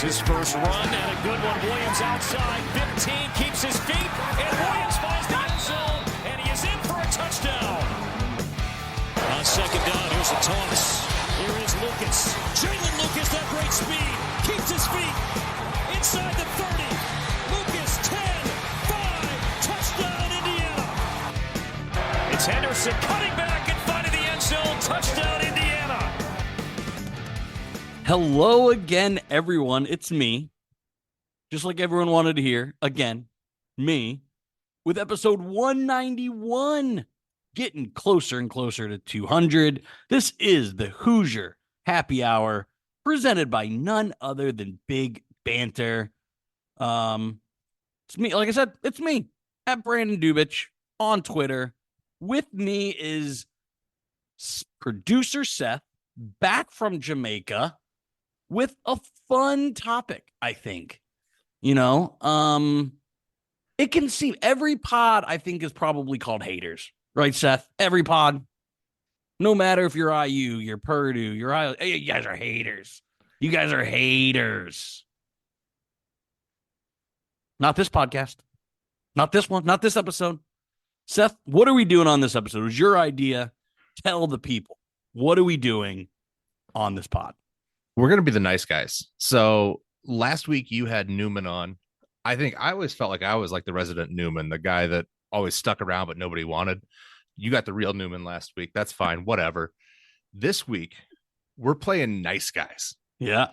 Makes his first run and a good one. Williams outside, 15, keeps his feet, and Williams finds the end zone, and he is in for a touchdown. On second down, here's a toss. Here is Lucas. Jalen Lucas, that great speed, keeps his feet inside the 30. Lucas, 10, 5, touchdown, Indiana. It's Henderson cutting back and finding the end zone, touchdown, Indiana. Hello again, everyone. It's me, just like everyone wanted to hear. Again, me, with episode 191, getting closer and closer to 200. This is the Hoosier Happy Hour, presented by none other than Big Banter. It's me. Like I said, it's me, at Brandon Dubich on Twitter. With me is producer Seth, back from Jamaica, with a fun topic, I think. You know, it can seem every pod, I think, is probably called haters. Right, Seth? Every pod. No matter if you're IU, you're Purdue, you're IU. Hey, you guys are haters. You guys are haters. Not this podcast. Not this one. Not this episode. Seth, what are we doing on this episode? It was your idea. Tell the people. What are we doing on this pod? We're going to be the nice guys. So last week you had Newman on. I think I always felt like I was like the resident Newman, the guy that always stuck around, but nobody wanted. You got the real Newman last week. That's fine. Whatever. This week we're playing nice guys. Yeah.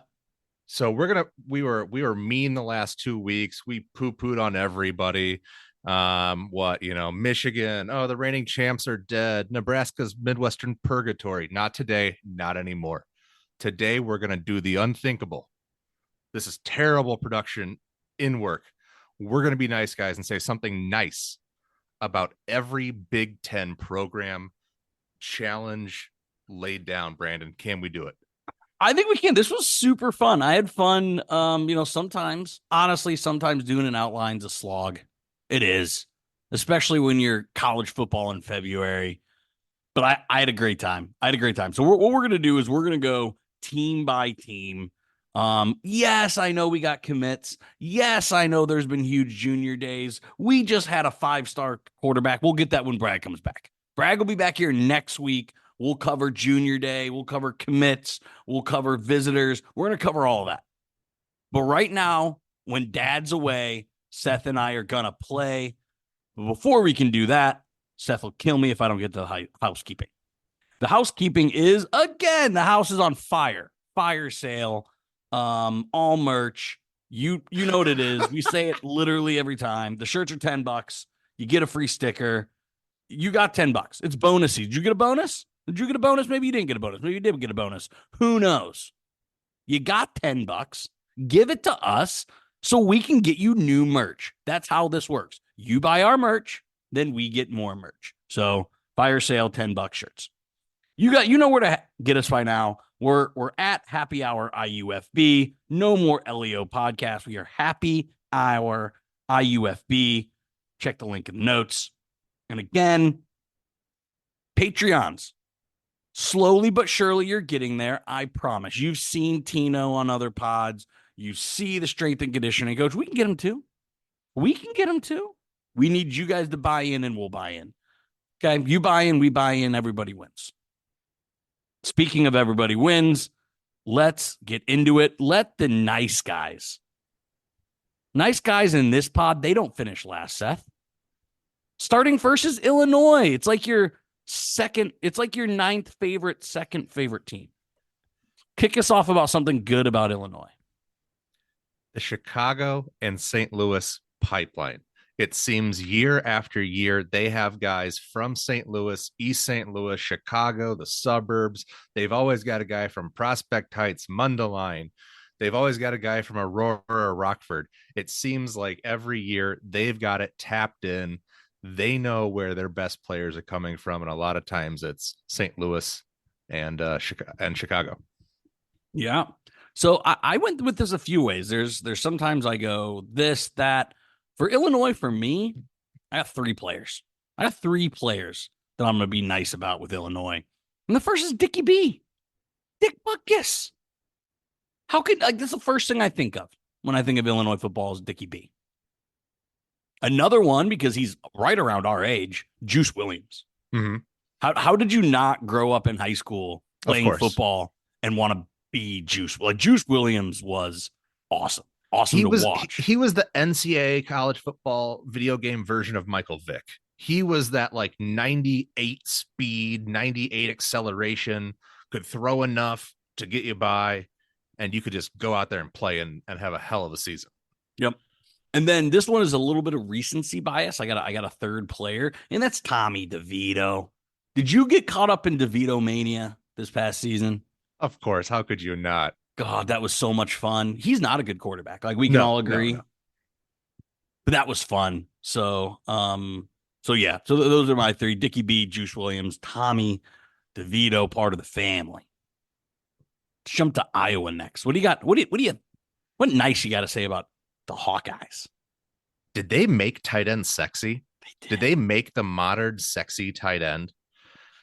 So we were mean the last 2 weeks. We poo-pooed on everybody. Michigan. Oh, the reigning champs are dead. Nebraska's Midwestern purgatory. Not today. Not anymore. Today, we're going to do the unthinkable. This is terrible production in work. We're going to be nice guys and say something nice about every Big Ten program challenge laid down. Brandon, can we do it? I think we can. This was super fun. I had fun. Sometimes doing an outline's a slog. It is, especially when you're college football in February. But I had a great time. So what we're going to do is we're going to go team by team. Yes, I know we got commits. Yes, I know there's been huge junior days. We just had a 5-star quarterback. We'll get that when Bragg comes back. Bragg will be back here next week. We'll cover junior day. We'll cover commits. We'll cover visitors. We're going to cover all of that. But right now, when Dad's away, Seth and I are going to play. But before we can do that, Seth will kill me if I don't get the housekeeping. The housekeeping is, again, the house is on fire. Fire sale. All merch. You know what it is. We say it literally every time. The shirts are $10. You get a free sticker. You got $10. It's bonusy. Did you get a bonus? Maybe you didn't get a bonus. Maybe you did get a bonus. Who knows? You got $10. Give it to us so we can get you new merch. That's how this works. You buy our merch, then we get more merch. So fire sale, $10 shirts. You know where to get us by now. We're at Happy Hour IUFB. No more LEO podcast. We are Happy Hour IUFB. Check the link in the notes. And again, Patreons. Slowly but surely you're getting there. I promise. You've seen Tino on other pods. You see the strength and conditioning coach. We can get him too. We need you guys to buy in and we'll buy in. Okay. You buy in, we buy in, everybody wins. Speaking of everybody wins, let's get into it. Let the nice guys in this pod, they don't finish last, Seth. Starting first is Illinois. It's like your ninth favorite, second favorite team. Kick us off about something good about Illinois. The Chicago and St. Louis pipeline. It seems year after year, they have guys from St. Louis, East St. Louis, Chicago, the suburbs. They've always got a guy from Prospect Heights, Mundelein. They've always got a guy from Aurora or Rockford. It seems like every year they've got it tapped in. They know where their best players are coming from. And a lot of times it's St. Louis and Chicago. Yeah. So I went with this a few ways. There's sometimes I go this, that. For Illinois, for me, I got 3 players. that I'm going to be nice about with Illinois. And the first is Dickie B. Dick Butkus. How could like that's the first thing I think of when I think of Illinois football is Dickie B. Another one because he's right around our age, Juice Williams. Mm-hmm. How did you not grow up in high school Of playing course. football and want to be Juice? Like Juice Williams was awesome to watch. He was the NCAA college football video game version of Michael Vick. He was that like 98 speed, 98 acceleration, could throw enough to get you by, and you could just go out there and play and have a hell of a season. Yep. And then this one is a little bit of recency bias. I got a third player, and that's Tommy DeVito. Did you get caught up in DeVito mania this past season? Of course. How could you not? God, that was so much fun. He's not a good quarterback. Like we can all agree. No. But that was fun. So yeah. So those are my three: Dickie B, Juice Williams, Tommy DeVito, part of the family. Let's jump to Iowa next. What do you got? What nice you got to say about the Hawkeyes? Did they make tight end sexy? Did they make the modern sexy tight end?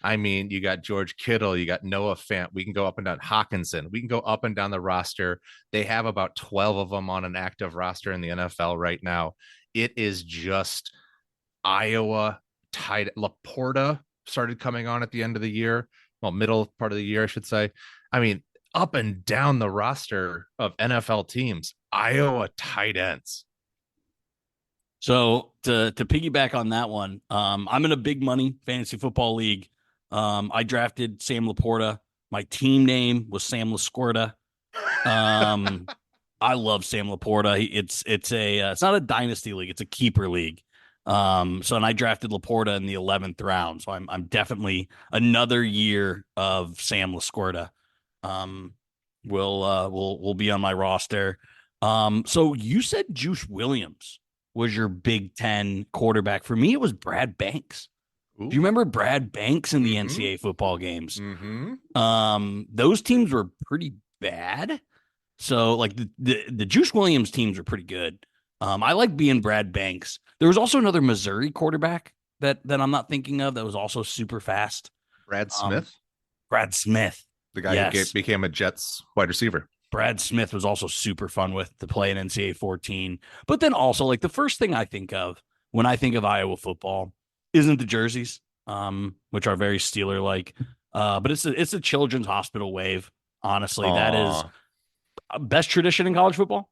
I mean, you got George Kittle, you got Noah Fant. We can go up and down Hawkinson. We can go up and down the roster. They have about 12 of them on an active roster in the NFL right now. It is just Iowa tight. Laporta started coming on at the end of the year. Well, middle part of the year, I should say. I mean, up and down the roster of NFL teams, Iowa tight ends. So to piggyback on that one, I'm in a big money fantasy football league. I drafted Sam Laporta. My team name was Sam LaSquirta. I love Sam Laporta. It's not a dynasty league. It's a keeper league. And I drafted Laporta in the 11th round. So I'm definitely another year of Sam LaSquirta. Will be on my roster. So you said Juice Williams was your Big Ten quarterback. For me, it was Brad Banks. Ooh. Do you remember Brad Banks in the NCAA football games? Those teams were pretty bad. So like the Juice Williams teams were pretty good. I like being Brad Banks. There was also another Missouri quarterback that I'm not thinking of that was also super fast. Brad Smith? Brad Smith. The guy who became a Jets wide receiver. Brad Smith was also super fun to play in NCAA 14. But then also like the first thing I think of when I think of Iowa football isn't the jerseys, which are very Steeler-like, but it's a Children's Hospital wave. Honestly, that is best tradition in college football.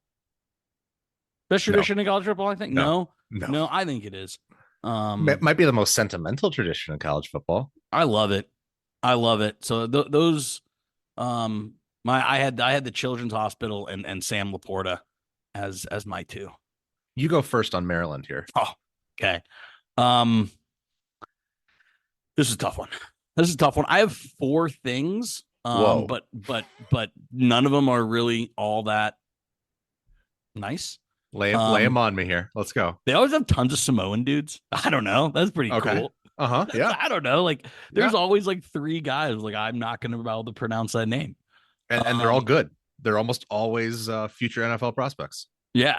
Best tradition in college football, I think. No, I think it is. It might be the most sentimental tradition in college football. I love it. So those, I had the Children's Hospital and Sam Laporta as my two. You go first on Maryland here. Oh, okay. This is a tough one. I have four things, but none of them are really all that nice. Lay them on me here. Let's go. They always have tons of Samoan dudes. I don't know. That's pretty cool. Yeah. I don't know. Like there's always like three guys. Like I'm not going to be able to pronounce that name. And they're all good. They're almost always future NFL prospects. Yeah.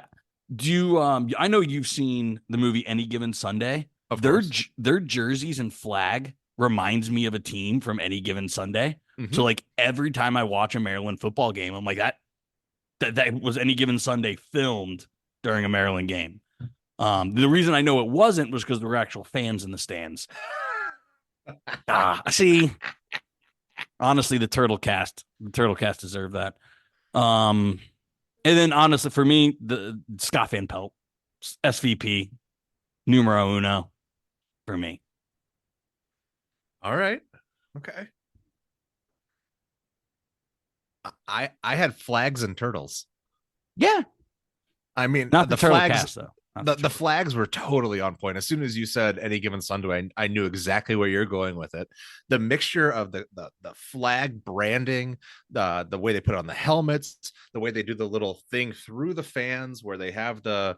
Do you, I know you've seen the movie Any Given Sunday. Of course. Their jerseys and flag reminds me of a team from Any Given Sunday. Mm-hmm. So like every time I watch a Maryland football game, I'm like that was Any Given Sunday filmed during a Maryland game. The reason I know it wasn't was because there were actual fans in the stands. See, honestly, the Turtle Cast deserved that. And then honestly, for me, the Scott Van Pelt, SVP, numero uno for me. All right. Okay. I had flags and turtles. Yeah. I mean, not the Turtle flags, Cast, though. The flags were totally on point. As soon as you said Any Given Sunday, I knew exactly where you're going with it. The mixture of the flag branding, the way they put it on the helmets, the way they do the little thing through the fans where they have the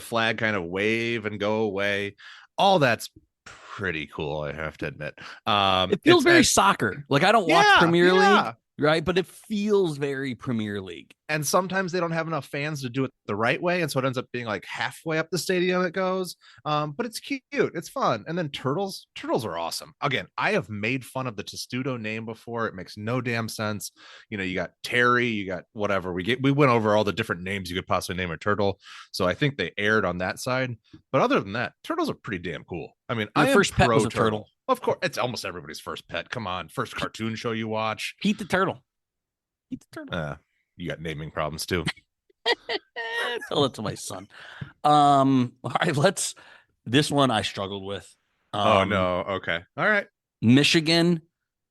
flag kind of wave and go away. All that's pretty cool, I have to admit. It feels very soccer. Like I don't watch Premier League, right? But it feels very Premier League. And sometimes they don't have enough fans to do it the right way, and so it ends up being like halfway up the stadium it goes. But it's cute, it's fun. And then turtles are awesome. Again, I have made fun of the Testudo name before. It makes no damn sense. You got Terry, you got whatever. We went over all the different names you could possibly name a turtle, so I think they aired on that side. But other than that, turtles are pretty damn cool. I mean, Your I am first pet pro was a turtle. Of course, it's almost everybody's first pet. Come on, first cartoon show you watch. Pete the turtle. You got naming problems too. Tell it to my son. All right, this one I struggled with. Oh no. Okay. All right. Michigan.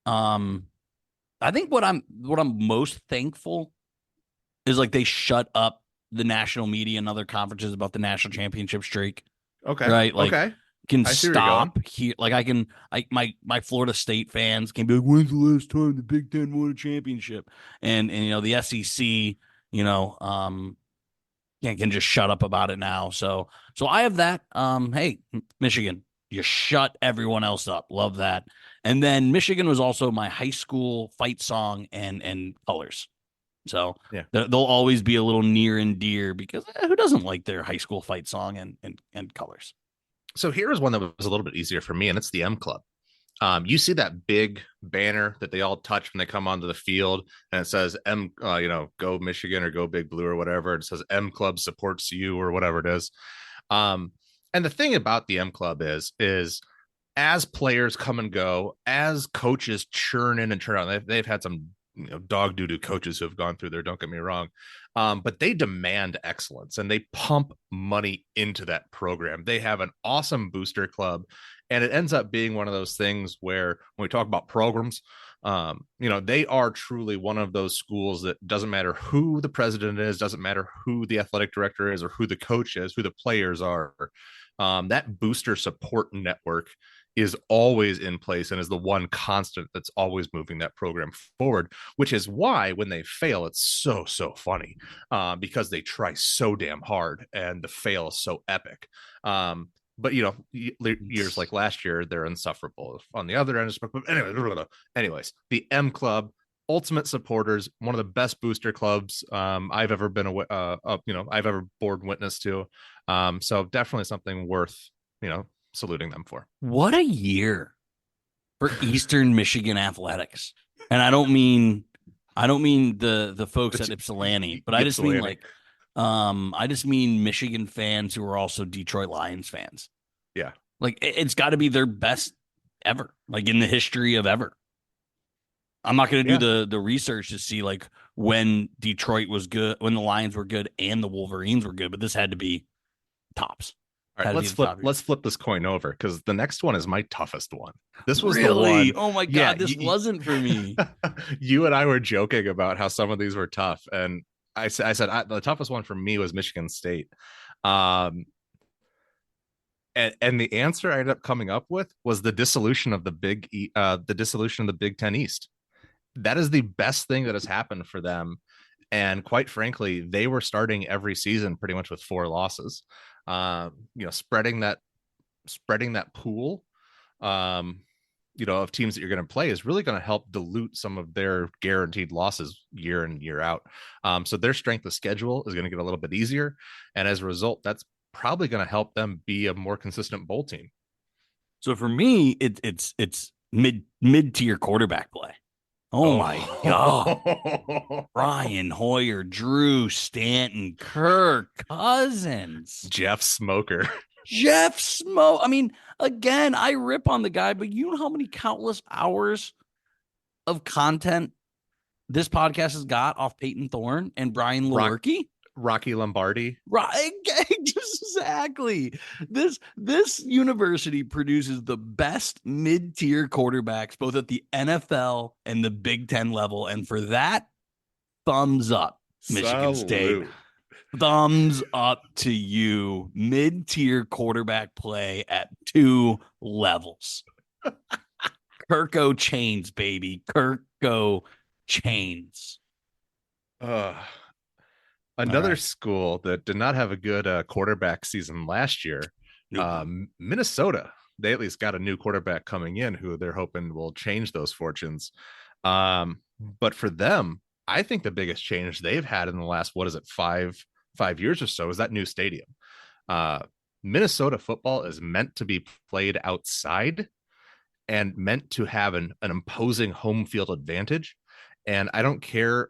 I think what I'm most thankful is like they shut up the national media and other conferences about the national championship streak. Okay. Right. Like okay. can stop here. Like my Florida State fans can be like, when's the last time the Big Ten won a championship? And the SEC, can just shut up about it now. So I have that. Hey, Michigan, you shut everyone else up. Love that. And then Michigan was also my high school fight song and colors. So yeah, they'll always be a little near and dear because who doesn't like their high school fight song and colors? So here's one that was a little bit easier for me, and it's the M Club. You see that big banner that they all touch when they come onto the field, and it says M, go Michigan or go Big Blue or whatever. It says M Club supports you or whatever it is. And the thing about the M Club is as players come and go, as coaches churn in and churn out, they've had some dog doo-doo coaches who have gone through there, don't get me wrong, but they demand excellence and they pump money into that program. They have an awesome booster club, and it ends up being one of those things where when we talk about programs, they are truly one of those schools that doesn't matter who the president is, doesn't matter who the athletic director is or who the coach is, who the players are. That booster support network is always in place and is the one constant that's always moving that program forward, which is why when they fail, it's so funny, because they try so damn hard and the fail is so epic. But years like last year, they're insufferable on the other end. But anyways, the M Club, ultimate supporters, one of the best booster clubs I've ever been I've ever borne witness to. So definitely something worth saluting them for. What a year for Eastern Michigan athletics. And I don't mean the folks at Ypsilanti, but I just mean I just mean Michigan fans who are also Detroit Lions fans. Yeah. Like it's got to be their best ever, like in the history of ever. I'm not going to do the research to see like when Detroit was good, when the Lions were good and the Wolverines were good, but this had to be tops. All right, let's flip this coin over because the next one is my toughest one. This was really the one. Oh my god, this wasn't for me. You and I were joking about how some of these were tough, and I said the toughest one for me was Michigan State. And the answer I ended up coming up with was the dissolution of the Big Ten East. That is the best thing that has happened for them. And quite frankly, they were starting every season pretty much with 4 losses. Spreading that pool, of teams that you're going to play is really going to help dilute some of their guaranteed losses year in, year out. So their strength of schedule is going to get a little bit easier. And as a result, that's probably going to help them be a more consistent bowl team. So for me, it's mid-tier quarterback play. Oh my God. Brian Hoyer, Drew Stanton, Kirk Cousins. Jeff Smoker. I mean, again, I rip on the guy, but you know how many countless hours of content this podcast has got off Peyton Thorne and Brian Lewerke? Rocky Lombardi. Right. Exactly. This university produces the best mid-tier quarterbacks, both at the NFL and the Big Ten level. And for that, thumbs up, Michigan State. Thumbs up to you. Mid-tier quarterback play at 2 levels. Kirko Chains, baby. Kirko Chains. Another school that did not have a good quarterback season last year, Minnesota. They at least got a new quarterback coming in who they're hoping will change those fortunes. But for them, I think the biggest change they've had in the last, what is it, five years or so, is that new stadium. Uh, Minnesota football is meant to be played outside and meant to have an imposing home field advantage. And I don't care.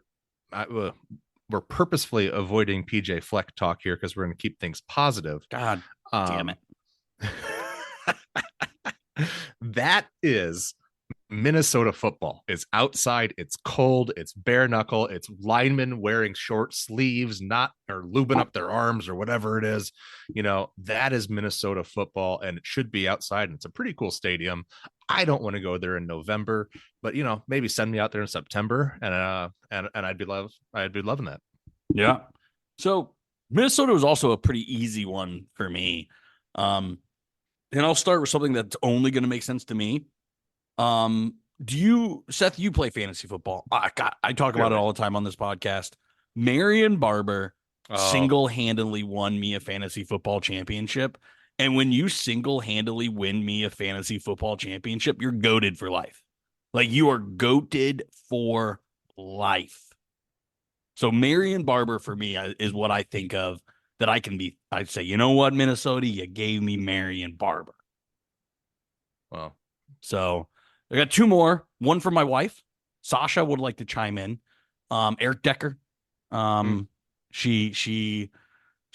We're purposefully avoiding PJ Fleck talk here because we're going to keep things positive. God damn it. That is Minnesota football. It's outside, it's cold, it's bare knuckle, it's linemen wearing short sleeves, not or lubing up their arms or whatever it is. That is Minnesota football, and it should be outside, and it's a pretty cool stadium. I don't want to go there in November, but maybe send me out there in September, and I'd be loving that. Yeah. So Minnesota was also a pretty easy one for me. And I'll start with something that's only going to make sense to me. Seth, you play fantasy football. I talk about it all the time on this podcast. Marion Barber single-handedly won me a fantasy football championship. And when you single-handedly win me a fantasy football championship, you're goated for life. Like, you are goated for life. So Marion Barber for me is what I think of that I'd say, you know what, Minnesota, you gave me Marion Barber. Wow. So I got two more. One for my wife. Sasha would like to chime in. Eric Decker. She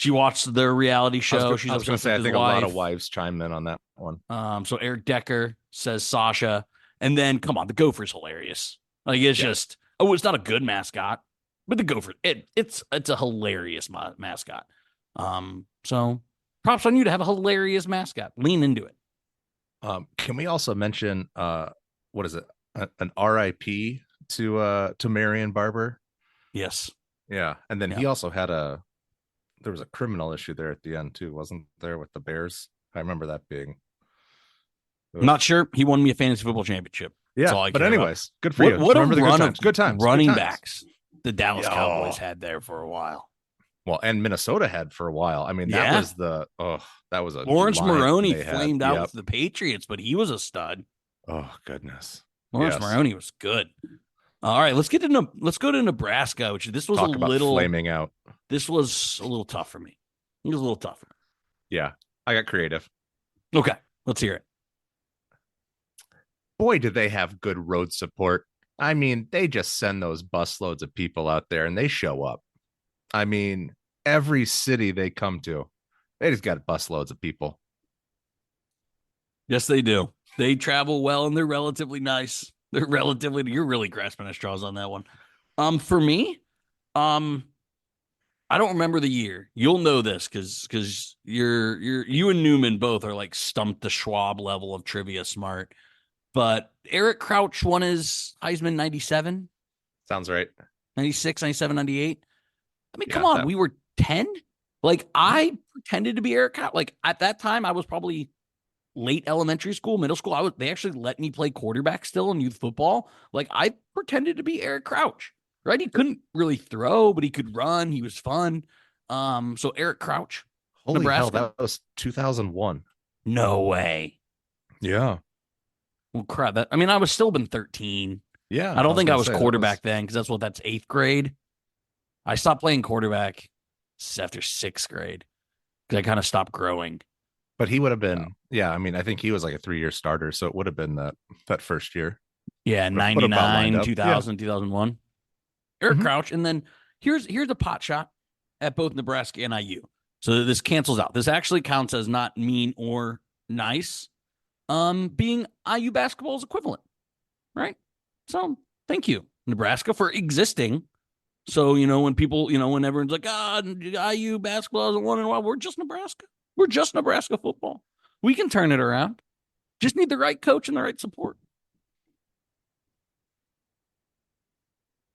watched their reality show. I was going to say, I think a lot of wives chime in on that one. So Eric Decker says Sasha. And then, come on, the Gopher's hilarious. Like, it's just, it's not a good mascot, but the Gopher, it's a hilarious mascot. So props on you to have a hilarious mascot. Lean into it. Can we also mention what is it? An RIP to Marion Barber? Yes. Yeah. And then he also had there was a criminal issue there at the end too, wasn't there, with the Bears? I remember that being. I'm not sure. He won me a fantasy football championship. Yeah. But anyways, good for you. What remember a the run good times. Running good times. backs the Dallas Cowboys had there for a while. Well, and Minnesota had for a while. I mean, that was that was a Lawrence Maroney flamed out with the Patriots, but he was a stud. Oh goodness. Lawrence Maroney was good. All right, let's go to Nebraska, which this was flaming out. This was a little tough for me. It was a little tougher. Yeah, I got creative. Okay, let's hear it. Boy, did they have good road support. I mean, they just send those busloads of people out there and they show up. I mean, every city they come to, they just got busloads of people. Yes, they do. They travel well and they're relatively nice. You're really grasping at straws on that one. For me, I don't remember the year. You'll know this because you and Newman both are like Stump the Schwab level of trivia smart. But Eric Crouch won his Heisman 97. Sounds right. 96, 97, 98. I mean, come on, we were 10. Like, I pretended to be Eric Crouch. Like, at that time, I was probably late elementary school, middle school. They actually let me play quarterback still in youth football. Like, I pretended to be Eric Crouch, right? He couldn't really throw, but he could run. He was fun. So Eric Crouch, Holy Nebraska. Hell, that was 2001. No way. Yeah. Well, crap. I was still been 13. Yeah. I don't think I was quarterback then because that's 8th grade. I stopped playing quarterback after 6th grade because I kind of stopped growing. But he would have been, I think he was like a 3-year starter. So it would have been that first year. Yeah, 99, 2000, 2001. Eric Crouch. And then here's a pot shot at both Nebraska and IU. So this cancels out. This actually counts as not mean or nice. Being IU basketball's equivalent, right? So thank you, Nebraska, for existing. So, when people, when everyone's like, IU basketball hasn't won in a while, we're just Nebraska. We're just Nebraska football. We can turn it around. Just need the right coach and the right support.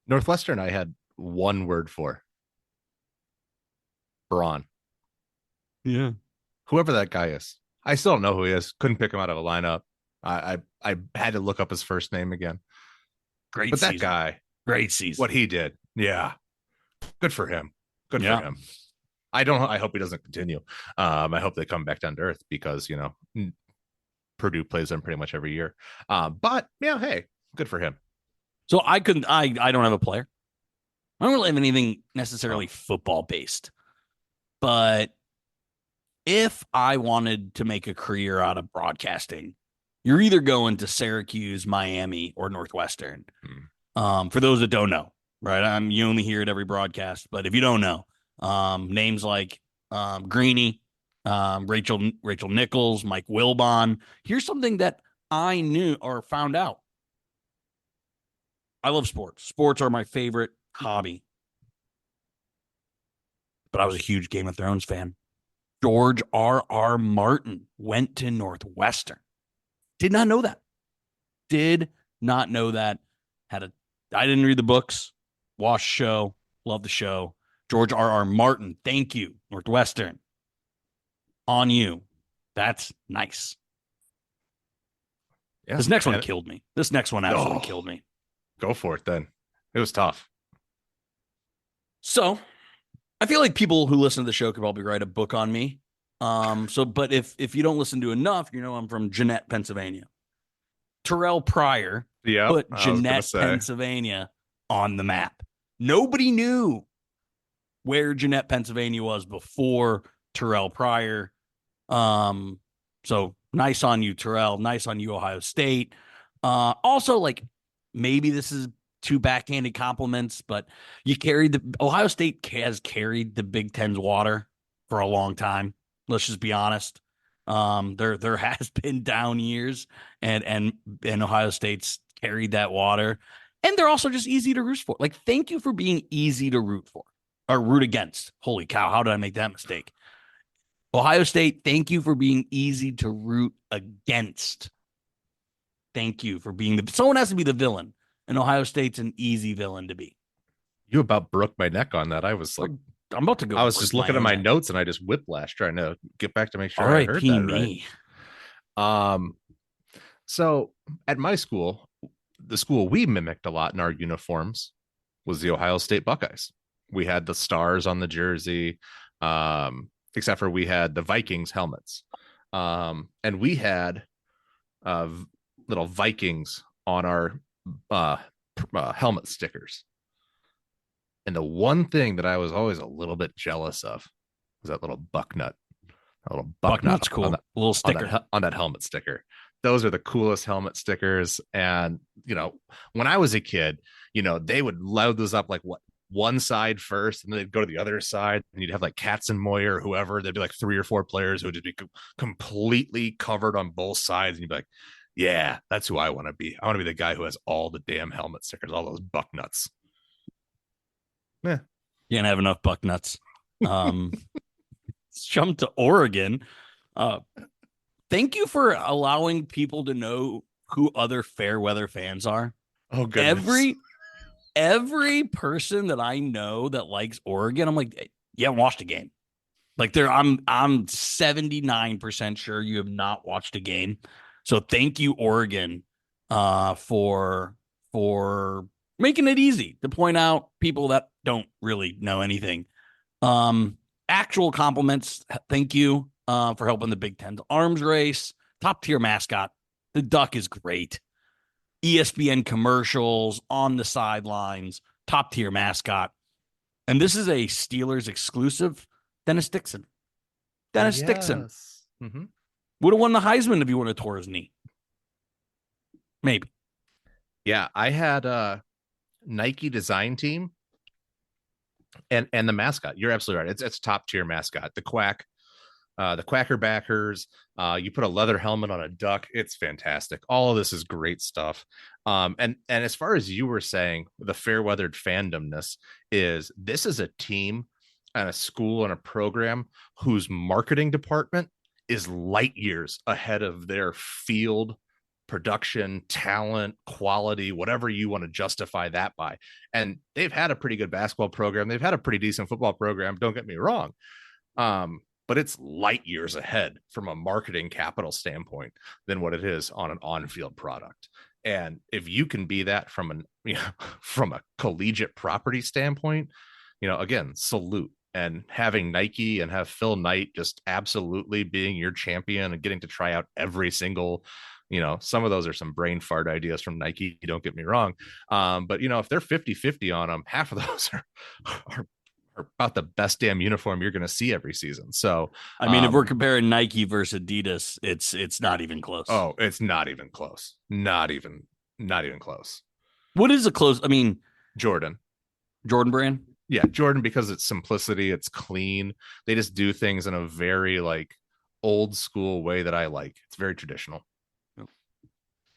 Northwestern, I had one word for. Braun. Yeah. Whoever that guy is. I still don't know who he is. Couldn't pick him out of a lineup. I had to look up his first name again. Great season. That guy. Great season. What he did. Yeah. Good for him. Good for him. I hope he doesn't continue. I hope they come back down to earth because, Purdue plays them pretty much every year. But hey, good for him. So I couldn't. I don't have a player. I don't really have anything necessarily football based. But if I wanted to make a career out of broadcasting, you're either going to Syracuse, Miami, or Northwestern. For those that don't know, right? You only hear it every broadcast, but if you don't know, names like Greeny, Rachel Nichols, Mike Wilbon. Here's something that I knew or found out. I love sports. Sports are my favorite hobby. But I was a huge Game of Thrones fan. George R.R. Martin went to Northwestern. Did not know that. Did not know that. I didn't read the books. Watched the show. Love the show. George R.R. Martin. Thank you, Northwestern. On you. That's nice. Yeah, this next one killed me. This next one absolutely killed me. Go for it then. It was tough. So I feel like people who listen to the show could probably write a book on me. But if you don't listen to enough, I'm from Jeanette, Pennsylvania. Terrell Pryor put Jeanette, Pennsylvania on the map. Nobody knew where Jeanette, Pennsylvania was before Terrell Pryor. So nice on you, Terrell. Nice on you, Ohio State. Also, like, maybe this is two backhanded compliments, but Ohio State has carried the Big Ten's water for a long time. Let's just be honest. There has been down years, and Ohio State's carried that water, and they're also just easy to root for. Like, thank you for being easy to root for or root against. Holy cow, how did I make that mistake? Ohio State, thank you for being easy to root against. Thank you for being someone has to be the villain, and Ohio State's an easy villain to be. You about broke my neck on that. I was like, I'm about to go. I was just looking at my notes and I just whiplashed trying to get back to make sure I heard that right. So at my school, the school we mimicked a lot in our uniforms was the Ohio State Buckeyes. We had the stars on the jersey, except for we had the Vikings helmets. And we had little Vikings on our helmet stickers. And the one thing that I was always a little bit jealous of was that little buck nut. A little buck nut's cool. A little sticker on that helmet sticker. Those are the coolest helmet stickers. And, when I was a kid, they would load those up like one side first, and then they'd go to the other side, and you'd have like Katzenmoyer or whoever. There'd be like 3 or 4 players who would just be completely covered on both sides. And you'd be like, yeah, that's who I want to be. I want to be the guy who has all the damn helmet stickers, all those buck nuts. Yeah. You can't have enough buck nuts. Let's jump to Oregon. Thank you for allowing people to know who other fair weather fans are. Oh, goodness. Every person that I know that likes Oregon, I'm like, you haven't watched a game. Like, I'm 79% sure you have not watched a game. So thank you, Oregon, for making it easy to point out people that don't really know anything. Actual compliments. Thank you for helping the Big Ten's arms race. Top tier mascot. The duck is great. ESPN commercials on the sidelines. Top tier mascot. And this is a Steelers exclusive. Dennis Dixon. Dixon. Mm-hmm. Would have won the Heisman if he would have tore his knee. Maybe. Yeah, I had a Nike design team and the mascot. You're absolutely right. It's top tier mascot. The Quack, the Quacker backers. You put a leather helmet on a duck. It's fantastic. All of this is great stuff. And as far as you were saying, the fair weathered fandomness this is a team and a school and a program whose marketing department is light years ahead of their field production, talent, quality, whatever you want to justify that by. And they've had a pretty good basketball program. They've had a pretty decent football program. Don't get me wrong. But it's light years ahead from a marketing capital standpoint than what it is on an on-field product. And if you can be that from a collegiate property standpoint, again, salute. And having Nike and have Phil Knight just absolutely being your champion and getting to try out every single, some of those are some brain fart ideas from Nike. Don't get me wrong. But if they're 50-50 on them, half of those are about the best damn uniform you're going to see every season. So, I mean, if we're comparing Nike versus Adidas, it's not even close. Oh, it's not even close. Not even close. What is a close? I mean, Jordan brand. Yeah, Jordan, because it's simplicity, it's clean. They just do things in a very like old school way that I like. It's very traditional. All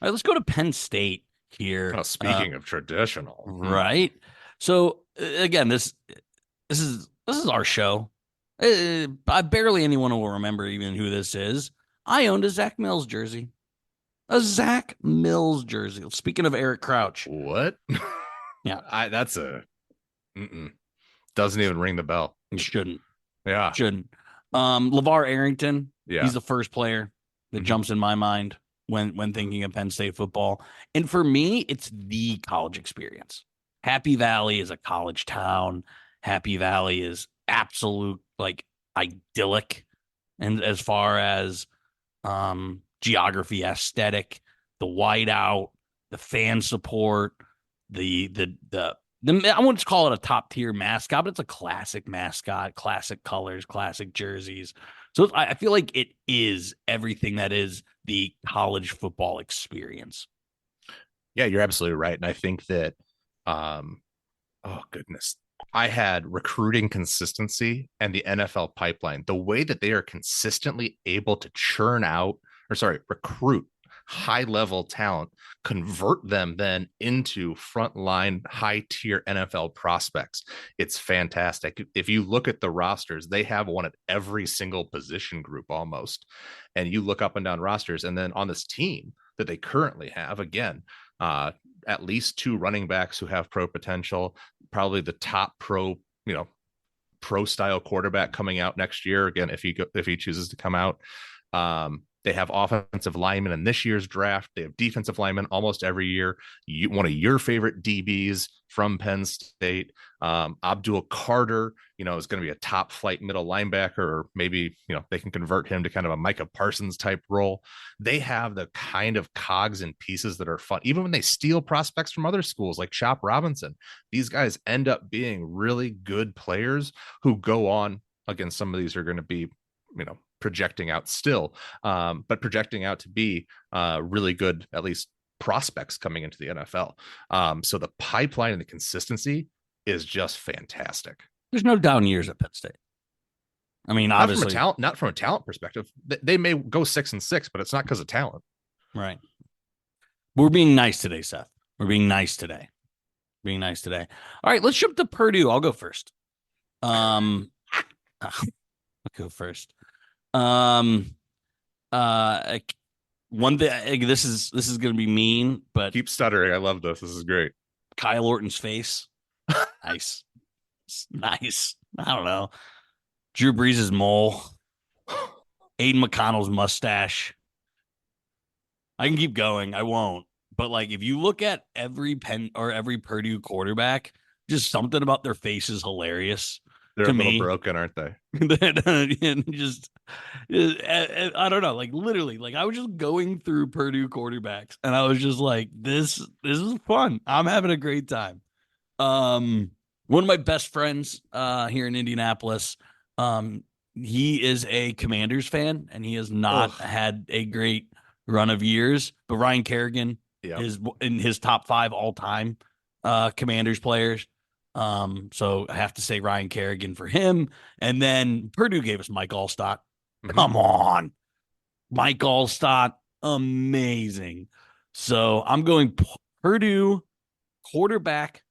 right, let's go to Penn State here. Oh, speaking of traditional, right? So again, this is our show. Barely anyone will remember even who this is. I owned a Zach Mills jersey. A Zach Mills jersey. Speaking of Eric Crouch. What? Yeah. That's a doesn't even ring the bell. You shouldn't. Yeah. Shouldn't. LeVar Arrington. Yeah. He's the first player that jumps in my mind when thinking of Penn State football. And for me, it's the college experience. Happy Valley is a college town. Happy Valley is absolute like idyllic. And as far as geography, aesthetic, the whiteout, the fan support, the I wouldn't call it a top tier mascot, but it's a classic mascot, classic colors, classic jerseys. So I feel like it is everything that is the college football experience. Yeah, you're absolutely right. And I think that, oh goodness, I had recruiting consistency and the NFL pipeline, the way that they are consistently able to recruit high level talent, convert them then into frontline high tier NFL prospects. It's fantastic. If you look at the rosters, they have one at every single position group almost. And you look up and down rosters, and then on this team that they currently have, again, at least 2 running backs who have pro potential, probably the top pro style quarterback coming out next year. Again, if he chooses to come out, they have offensive linemen in this year's draft. They have defensive linemen almost every year. One of your favorite DBs from Penn State, Abdul Carter, is going to be a top flight middle linebacker, or maybe, they can convert him to kind of a Micah Parsons type role. They have the kind of cogs and pieces that are fun. Even when they steal prospects from other schools like Chop Robinson, these guys end up being really good players who go on. Again, some of these are going to be, projecting out still, but projecting out to be really good, at least prospects coming into the NFL. So the pipeline and the consistency is just fantastic. There's no down years at Penn State. I mean, obviously, not from a talent perspective. They may go 6-6, but it's not because of talent. Right. We're being nice today, Seth. We're being nice today. All right, let's jump to Purdue. I'll go first. I'll go first. One thing, this is going to be mean, but keep stuttering. I love this. This is great. Kyle Orton's face. Nice. Nice. I don't know. Drew Brees' mole. Aiden McConnell's mustache. I can keep going. I won't. But like, if you look at every Purdue quarterback, just something about their face is hilarious. They're a little broken, aren't they? Just, I don't know. Like literally, like I was just going through Purdue quarterbacks, and I was just like, "This is fun. I'm having a great time." One of my best friends here in Indianapolis, he is a Commanders fan, and he has not had a great run of years. But Ryan Kerrigan is in his top 5 all time Commanders players. So I have to say Ryan Kerrigan for him. And then Purdue gave us Mike Allstott. Come on. Mike Allstott, amazing. So I'm going Purdue quarterback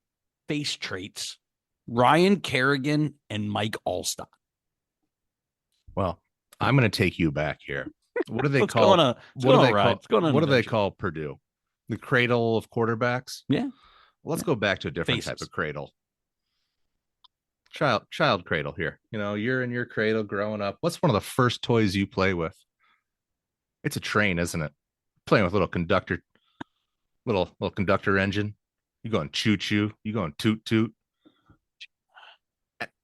face traits, Ryan Kerrigan and Mike Allstott. Well, I'm going to take you back here. What do they call? What do they call Purdue? The cradle of quarterbacks? Yeah. Well, let's go back to a different type of cradle. Child cradle here. You're in your cradle growing up. What's one of the first toys you play with? It's a train, isn't it? Playing with little conductor engine. You going choo choo. You going toot toot.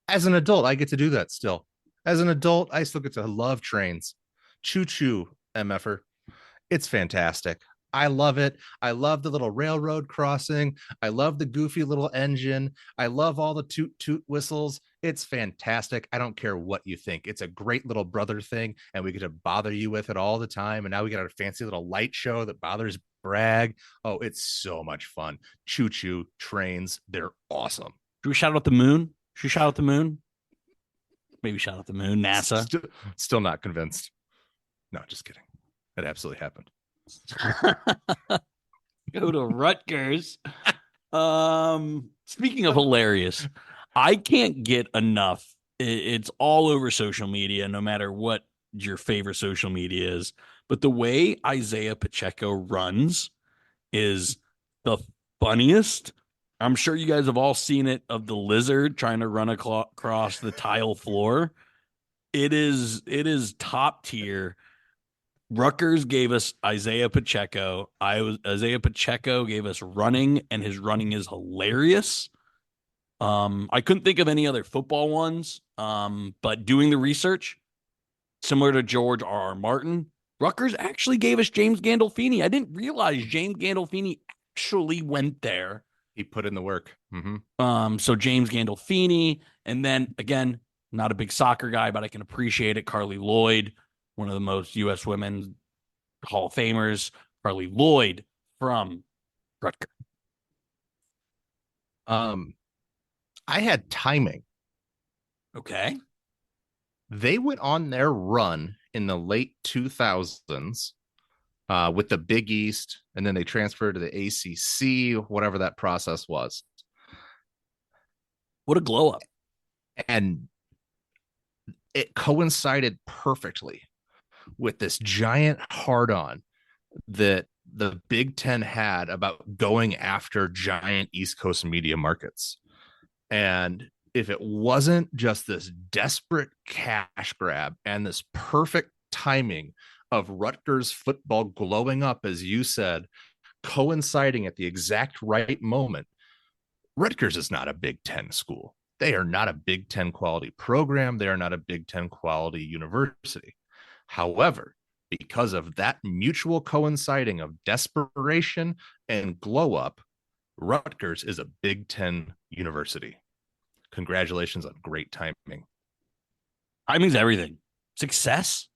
As an adult, I get to do that still. As an adult, I still get to love trains. Choo choo, MFer. It's fantastic. I love it. I love the little railroad crossing. I love the goofy little engine. I love all the toot toot whistles. It's fantastic. I don't care what you think. It's a great little brother thing, and we get to bother you with it all the time. And now we got our fancy little light show that bothers Bragg. Oh, it's so much fun. Choo choo trains. They're awesome. Should we shout out the moon? Should we shout out the moon? Maybe shout out the moon, NASA. Still not convinced. No, just kidding. It absolutely happened. Go to Rutgers. Speaking of hilarious, I can't get enough. It's all over social media, no matter what your favorite social media is. But the way Isaiah Pacheco runs is the funniest. I'm sure you guys have all seen it, of the lizard trying to run across the tile floor. It is top tier. Rutgers gave us Isaiah Pacheco. Isaiah Pacheco gave us running, and his running is hilarious. I couldn't think of any other football ones. But doing the research, similar to George R. Martin, Rutgers actually gave us James Gandolfini. I didn't realize James Gandolfini actually went there. He put in the work. So James Gandolfini, and then again, not a big soccer guy, but I can appreciate it. Carly Lloyd, one of the most U.S. Women's Hall of Famers. Carly Lloyd from Rutgers. I had timing. Okay. They went on their run in the late 2000s with the Big East, and then they transferred to the ACC, whatever that process was. What a glow up. And it coincided perfectly with this giant hard on that the Big Ten had about going after giant East Coast media markets. And if it wasn't just this desperate cash grab and this perfect timing of Rutgers football glowing up, as you said, coinciding at the exact right moment, Rutgers is not a Big Ten school. They are not a Big Ten quality program. They are not a Big Ten quality university. However, because of that mutual coinciding of desperation and glow up, Rutgers is a Big Ten university. Congratulations on great timing. Timing's everything. Success.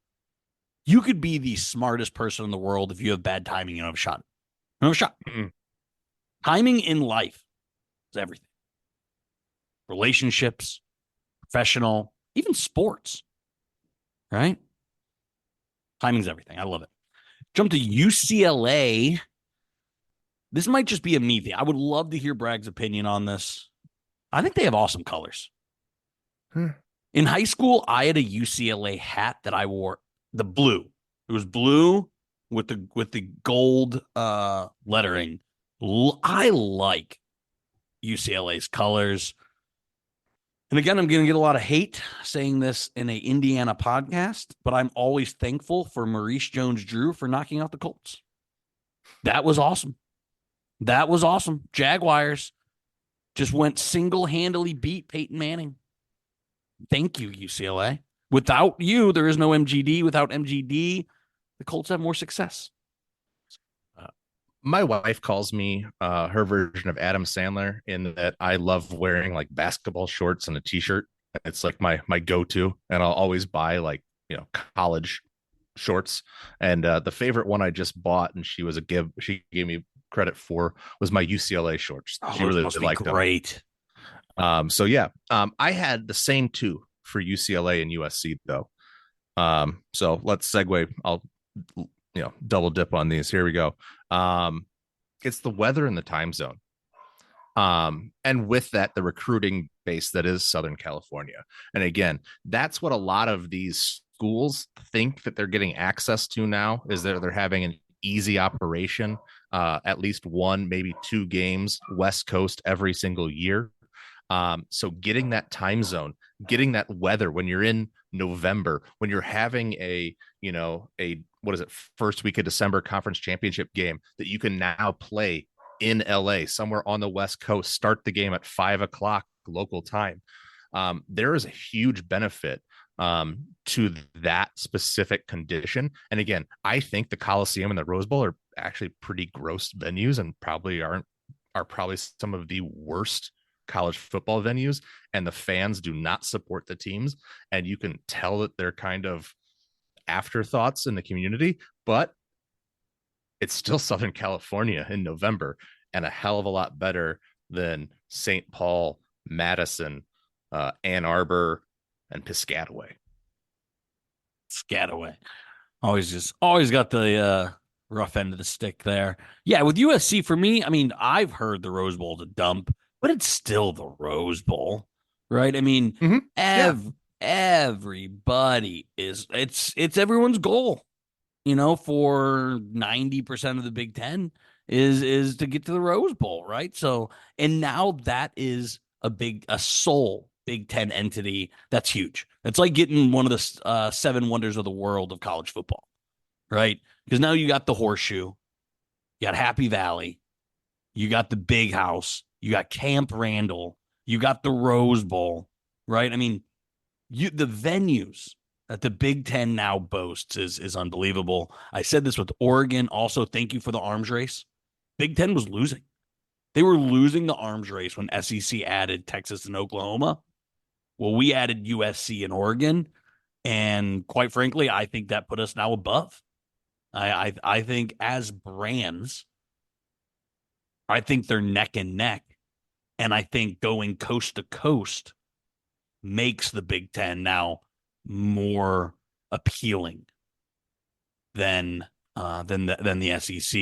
You could be the smartest person in the world. If you have bad timing, you don't have a shot. You don't have a shot. Mm-mm. Timing in life is everything. Relationships, professional, even sports. Right? Timing's everything. I love it. Jump to UCLA. This might just be a me thing. I would love to hear Bragg's opinion on this. I think they have awesome colors. In high school, I had a UCLA hat that I wore, the blue. It was blue with the gold lettering. I like UCLA's colors. And again, I'm going to get a lot of hate saying this in a Indiana podcast, but I'm always thankful for Maurice Jones-Drew for knocking out the Colts. That was awesome. That was awesome. Jaguars just went single-handedly beat Peyton Manning. Thank you, UCLA. Without you, there is no MGD. Without MGD, the Colts have more success. My wife calls me her version of Adam Sandler, in that I love wearing like basketball shorts and a t-shirt. It's like my go-to, and I'll always buy like, college shorts. And the favorite one I just bought, and she gave me credit for, was my UCLA shorts. She really liked them. Great. I had the same two for UCLA and USC though. So let's segue. I'll double dip on these. Here we go. It's the weather and the time zone. And with that, the recruiting base that is Southern California. And again, that's what a lot of these schools think that they're getting access to now, is that they're having an easy operation, at least one, maybe two games West Coast every single year. So getting that time zone, getting that weather when you're in November, when you're having a first week of December conference championship game that you can now play in LA, somewhere on the West Coast, start the game at 5:00 local time. There is a huge benefit to that specific condition. And again, I think the Coliseum and the Rose Bowl are actually pretty gross venues and are probably some of the worst college football venues, and the fans do not support the teams, and you can tell that they're kind of afterthoughts in the community, but it's still Southern California in November and a hell of a lot better than St. Paul, Madison, Ann Arbor, and Piscataway. Piscataway. Always got the rough end of the stick there. Yeah, with USC for me, I mean, I've heard the Rose Bowl's a dump, but it's still the Rose Bowl, right? I mean, everybody it's everyone's goal, for 90% of the Big Ten is to get to the Rose Bowl, right? So, and now that is a sole Big Ten entity that's huge. It's like getting one of the 7 wonders of the world of college football, right? Because now you got the Horseshoe, you got Happy Valley, you got the Big House, you got Camp Randall, you got the Rose Bowl, right? I mean, the venues that the Big Ten now boasts is unbelievable. I said this with Oregon. Also, thank you for the arms race. Big Ten was losing. They were losing the arms race when SEC added Texas and Oklahoma. Well, we added USC and Oregon, and quite frankly, I think that put us now above. I think as brands, I think they're neck and neck, and I think going coast to coast makes the Big Ten now more appealing than the SEC,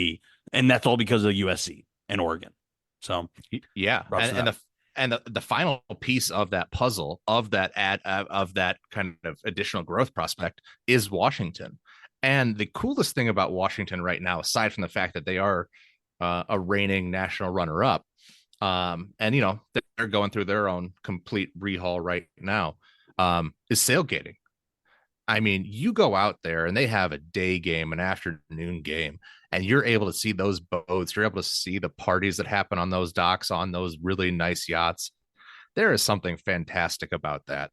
and that's all because of USC and Oregon. So yeah, and the final piece of that puzzle of that kind of additional growth prospect is Washington. And the coolest thing about Washington right now, aside from the fact that they are a reigning national runner-up, and they're going through their own complete rehaul right now, is sailgating. I mean, you go out there and they have a day game, an afternoon game, and you're able to see those boats. You're able to see the parties that happen on those docks, on those really nice yachts. There is something fantastic about that.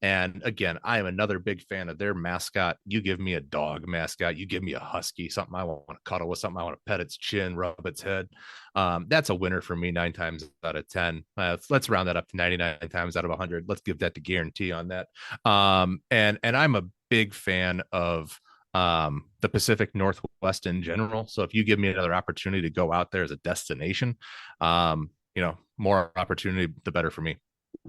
And again, I am another big fan of their mascot. You give me a dog mascot, you give me a husky, something I want to cuddle with, something I want to pet its chin, rub its head. That's a winner for me 9 times out of 10. Let's round that up to 99 times out of 100. Let's give that the guarantee on that. And I'm a big fan of the Pacific Northwest in general. So if you give me another opportunity to go out there as a destination, more opportunity, the better for me.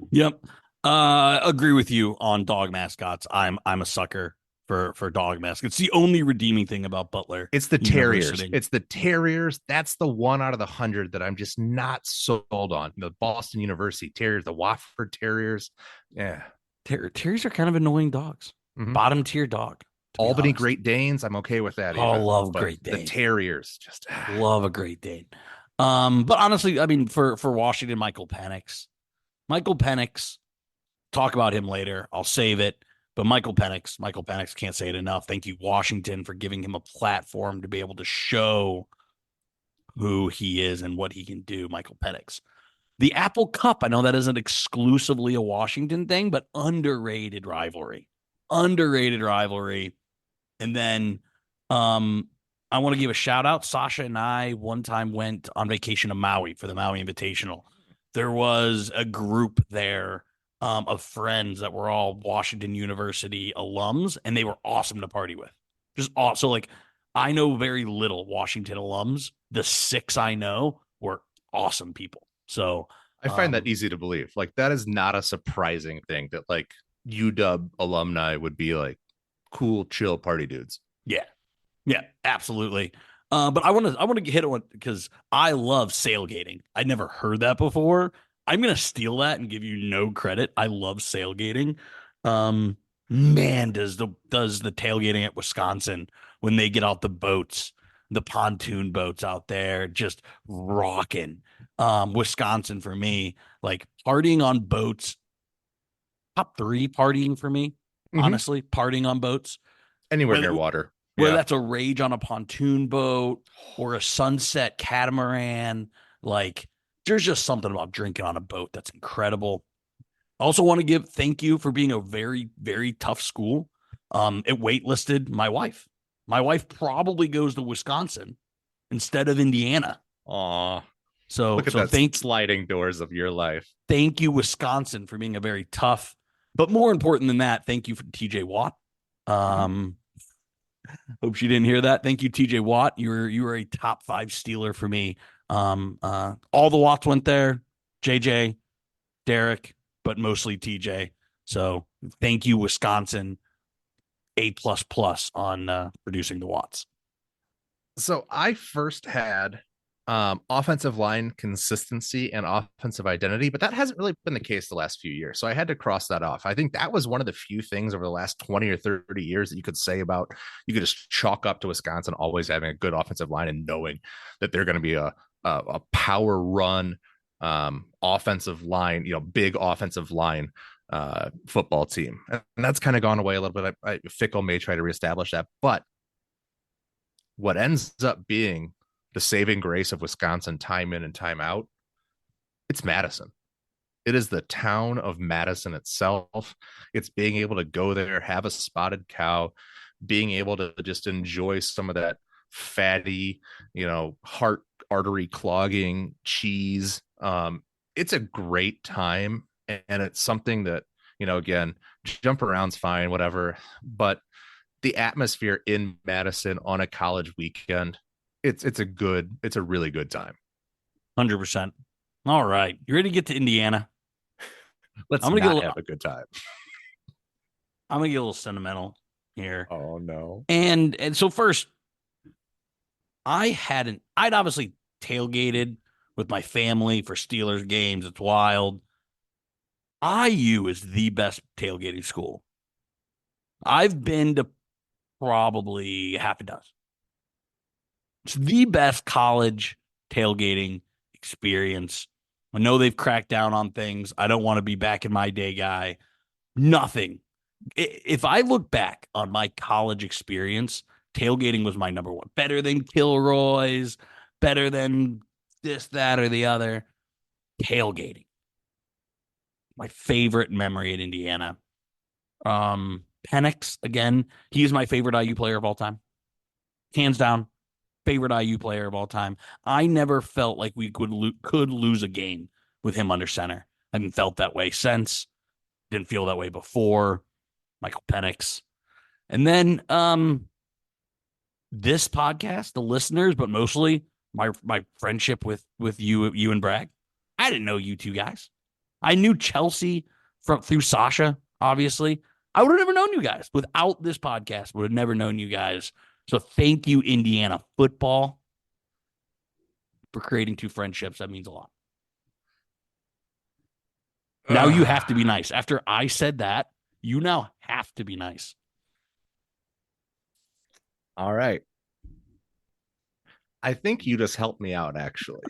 Yep. Agree with you on dog mascots. I'm a sucker for dog mascots. It's the only redeeming thing about Butler. It's the Terriers. It's the Terriers. That's the 1 out of the 100 that I'm just not sold on. The Boston University Terriers, the Wofford Terriers. Yeah. Terriers are kind of annoying dogs. Mm-hmm. Bottom tier dog. Albany Great Danes. I'm okay with that. I love Great Dane. The Terriers. Just love a Great Dane. But honestly, I mean, for Washington, Michael Penix, talk about him later. I'll save it. But Michael Penix, can't say it enough. Thank you, Washington, for giving him a platform to be able to show who he is and what he can do, Michael Penix. The Apple Cup, I know that isn't exclusively a Washington thing, but underrated rivalry. And then I want to give a shout out. Sasha and I one time went on vacation to Maui for the Maui Invitational. There was a group there of friends that were all Washington University alums, and they were awesome to party with. Just awesome. So, like, I know very little Washington alums. The 6 I know were awesome people. So I find that easy to believe. Like, that is not a surprising thing that like UW alumni would be like cool, chill party dudes. Yeah, absolutely. But I want to hit on because I love sailgating. I'd never heard that before. I'm gonna steal that and give you no credit. I love sailgating. Man, does the tailgating at Wisconsin when they get out the boats, the pontoon boats out there, just rocking. Wisconsin for me, like partying on boats, top 3 partying for me. Mm-hmm. Honestly, partying on boats anywhere near water. Whether that's a rage on a pontoon boat or a sunset catamaran, like there's just something about drinking on a boat that's incredible. I also want to give thank you for being a very, very tough school. It waitlisted my wife. My wife probably goes to Wisconsin instead of Indiana. Aw, So look at so that sliding doors of your life. thank you, Wisconsin, for being a very tough, but more important than that, thank you for TJ Watt. Hope she didn't hear that. Thank you, TJ Watt. You were a top 5 Steeler for me. All the Watts went there. JJ, Derek, but mostly TJ. So thank you, Wisconsin. A++ on producing the Watts. So I first had offensive line consistency and offensive identity, but that hasn't really been the case the last few years. So I had to cross that off. I think that was one of the few things over the last 20 or 30 years that you could say about, you could just chalk up to Wisconsin always having a good offensive line and knowing that they're going to be a power run offensive line, big offensive line football team. And that's kind of gone away a little bit. Fickle may try to reestablish that, but what ends up being the saving grace of Wisconsin time in and time out, it's Madison. It is the town of Madison itself. It's being able to go there, have a spotted cow, being able to just enjoy some of that fatty, heart artery clogging cheese. It's a great time. And it's something that, again, jump around's fine, whatever. But the atmosphere in Madison on a college weekend, it's a really good time. 100%. All right. You ready to get to Indiana? I'm gonna have a good time. I'm gonna get a little sentimental here. Oh no. And so first, I'd obviously tailgated with my family for Steelers games. It's wild. IU is the best tailgating school. I've been to probably half a dozen. It's the best college tailgating experience. I know they've cracked down on things. I don't want to be back in my day guy. Nothing. If I look back on my college experience, tailgating was my number one. Better than Kilroy's, better than this, that, or the other. Tailgating. My favorite memory at Indiana. Penix, again, he is my favorite IU player of all time. Hands down, favorite IU player of all time. I never felt like we could lose a game with him under center. I haven't felt that way since. Didn't feel that way before. Michael Penix. And then this podcast, the listeners, but mostly my friendship with you and Bragg. I didn't know you two guys. I knew Chelsea through Sasha, obviously. I would have never known you guys. Without this podcast, would have never known you guys. So thank you, Indiana football, for creating 2 friendships. That means a lot. Now you have to be nice. After I said that, you now have to be nice. All right. I think you just helped me out, actually,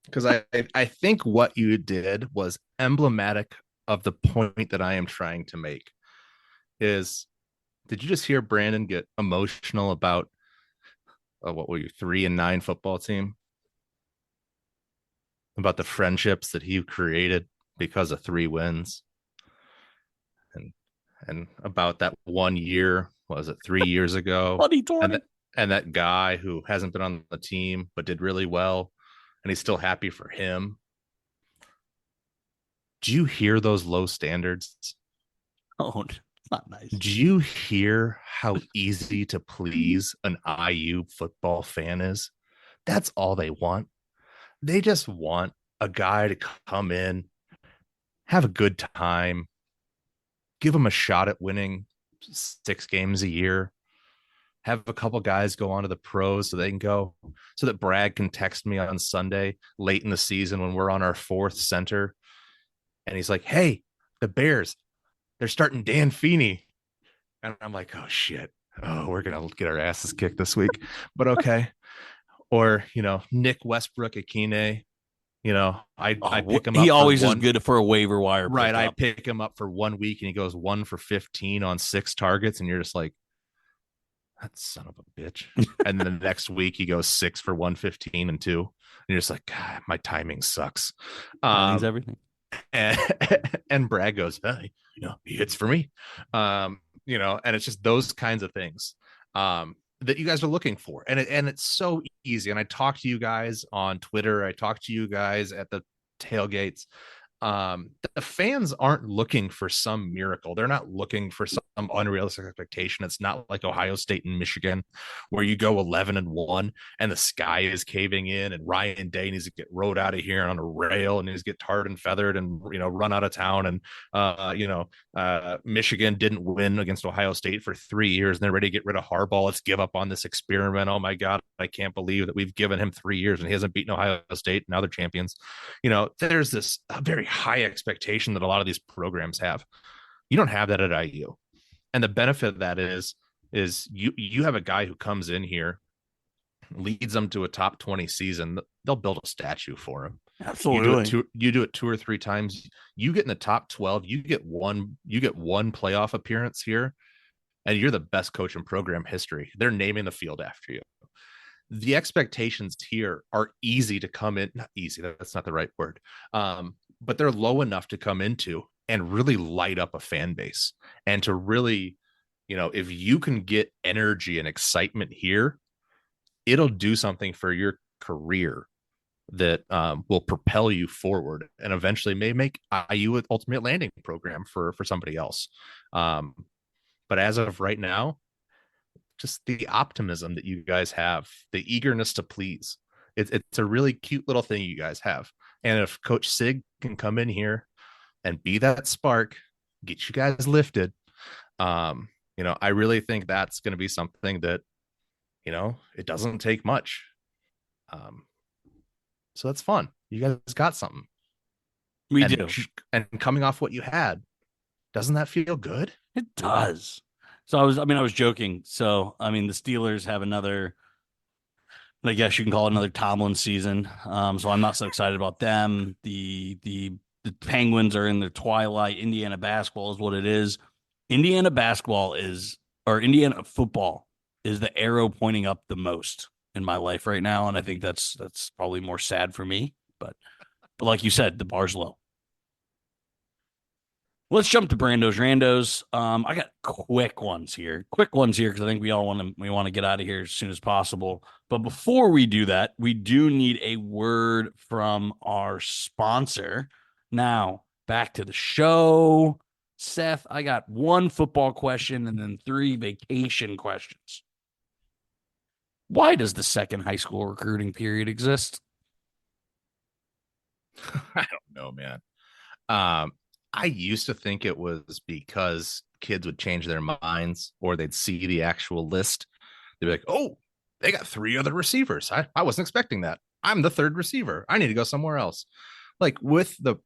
because I think what you did was emblematic of the point that I am trying to make. Did you just hear Brandon get emotional about what were you, 3-9 football team? About the friendships that he created because of 3 wins, and about that 1 year, was it 3 years ago? 2020. And that guy who hasn't been on the team but did really well, and he's still happy for him. Do you hear those low standards? Oh, it's not nice. Do you hear how easy to please an IU football fan is? That's all they want. They just want a guy to come in, have a good time, give them a shot at winning 6 games a year, have a couple guys go on to the pros so they can go, so that Bragg can text me on Sunday late in the season when we're on our 4th center. And he's like, hey, the Bears, they're starting Dan Feeney. And I'm like, oh, shit. Oh, we're going to get our asses kicked this week. But okay. Or, Nick Westbrook Akine, I pick him up. He always is good for a waiver wire. Right. I pick him up for 1 week and he goes 1 for 15 on 6 targets. And you're just like, that son of a bitch. And then the next week he goes 6 for 115 and 2. And you're just like, God, my timing sucks. Timing's everything. And and Bragg goes, hey, he hits for me. And it's just those kinds of things that you guys are looking for. And it's so easy. And I talk to you guys on Twitter. I talk to you guys at the tailgates. The fans aren't looking for some miracle. They're not looking for some unrealistic expectation. It's not like Ohio State and Michigan, where you go 11-1 and the sky is caving in, and Ryan Day needs to get rode out of here on a rail and needs to get tarred and feathered and run out of town. And Michigan didn't win against Ohio State for 3 years, and they're ready to get rid of Harbaugh. Let's give up on this experiment. Oh my God, I can't believe that we've given him 3 years and he hasn't beaten Ohio State. Now they're champions. There's this very high expectation that a lot of these programs have. You don't have that at IU. And the benefit of that is you have a guy who comes in here, leads them to a top 20 season. They'll build a statue for him. Absolutely. You do it 2 or 3 times. You get in the top 12. You get one playoff appearance here, and you're the best coach in program history. They're naming the field after you. The expectations here are easy to come in. Not easy. That's not the right word. But they're low enough to come into and really light up a fan base, and to really, if you can get energy and excitement here, it'll do something for your career that will propel you forward and eventually may make IU an ultimate landing program for somebody else. But as of right now, just the optimism that you guys have, the eagerness to please, it's a really cute little thing you guys have. And if Coach Sig can come in here and be that spark, get you guys lifted, I really think that's going to be something that, it doesn't take much. So that's fun. You guys got something. We do. And coming off what you had, doesn't that feel good? It does. So I was joking. So, the Steelers have another, I guess you can call it another Tomlin season. So I'm not so excited about them. The Penguins are in their twilight. Indiana basketball is what it is. Indiana football is the arrow pointing up the most in my life right now. And I think that's probably more sad for me, but like you said, the bar's low. Let's jump to Brando's Randos. I got quick ones here because I think we want to get out of here as soon as possible. But before we do that, we do need a word from our sponsor. Now, back to the show. Seth, I got 1 football question and then 3 vacation questions. Why does the second high school recruiting period exist? I don't know, man. I used to think it was because kids would change their minds, or they'd see the actual list. They'd be like, oh, they got 3 other receivers. I wasn't expecting that. I'm the 3rd receiver. I need to go somewhere else. Like, with the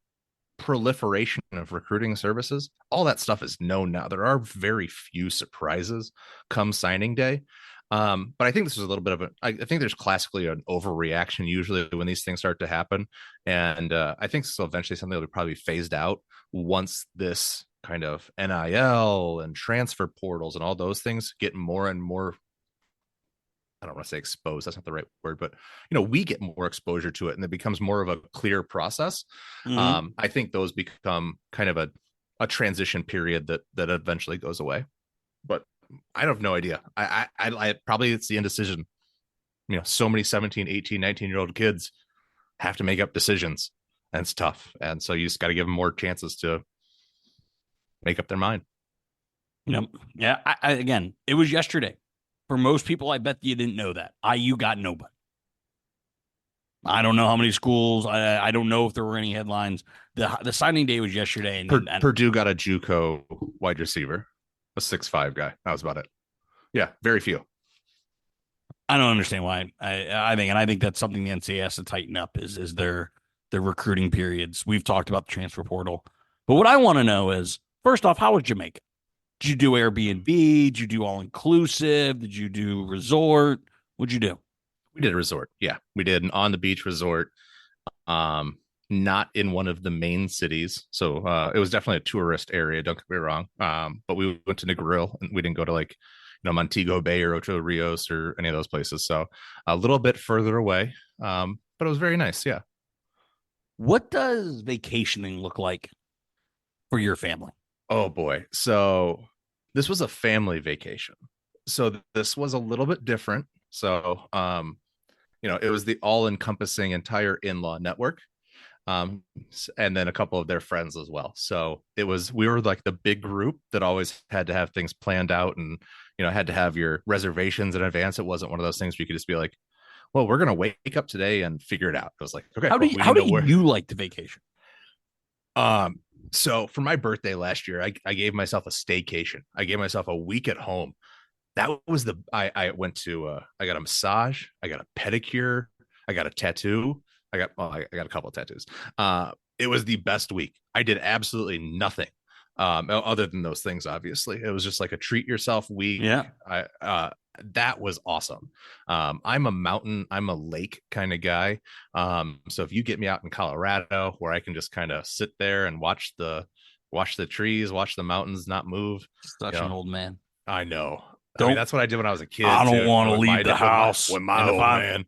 proliferation of recruiting services, all that stuff is known now. There are very few surprises come signing day. But I think this is a little bit of I think there's classically an overreaction usually when these things start to happen. And I think this will eventually something that will probably be phased out once this kind of NIL and transfer portals and all those things get more and more, I don't want to say exposed, that's not the right word, but we get more exposure to it and it becomes more of a clear process. Mm-hmm. I think those become kind of a transition period that eventually goes away. But I have no idea. I probably it's the indecision. So many 17, 18, 19-year-old kids have to make up decisions, and it's tough. And so you just got to give them more chances to make up their mind. Yeah. Again, it was yesterday. For most people, I bet you didn't know that. IU got nobody. I don't know how many schools. I don't know if there were any headlines. The signing day was yesterday. And Purdue got a JUCO wide receiver. A 6'5" guy. That was about it. Yeah, very few. I don't understand why. I think that's something the NCAA has to tighten up is their recruiting periods. We've talked about the transfer portal, but what I want to know is, first off, how was Jamaica? Did you do Airbnb? Did you do all inclusive? Did you do resort? What'd you do? We did a resort. Yeah, we did an on the beach resort. Not in one of the main cities. So it was definitely a tourist area. Don't get me wrong. But we went to Negril and we didn't go to like, Montego Bay or Ocho Rios or any of those places. So a little bit further away. But it was very nice. Yeah. What does vacationing look like for your family? Oh boy. So this was a family vacation. So this was a little bit different. So it was the all-encompassing entire in-law network. And then a couple of their friends as well. So we were like the big group that always had to have things planned out and had to have your reservations in advance. It wasn't one of those things where you could just be like, well, we're gonna wake up today and figure it out. I was like, okay, How do well, you, we how need do to work. you like the vacation? So for my birthday last year, I gave myself a staycation. I gave myself a week at home. That was I went to I got a massage, I got a pedicure, I got a tattoo, I got a couple of tattoos. It was the best week. I did absolutely nothing other than those things. Obviously, it was just like a treat yourself week. Yeah. That was awesome. I'm a lake kind of guy. So if you get me out in Colorado where I can just kind of sit there and watch the trees, watch the mountains not move. Such an old man. I know. Don't, I mean, that's what I did when I was a kid. I don't too, want to with leave the house. with my old man.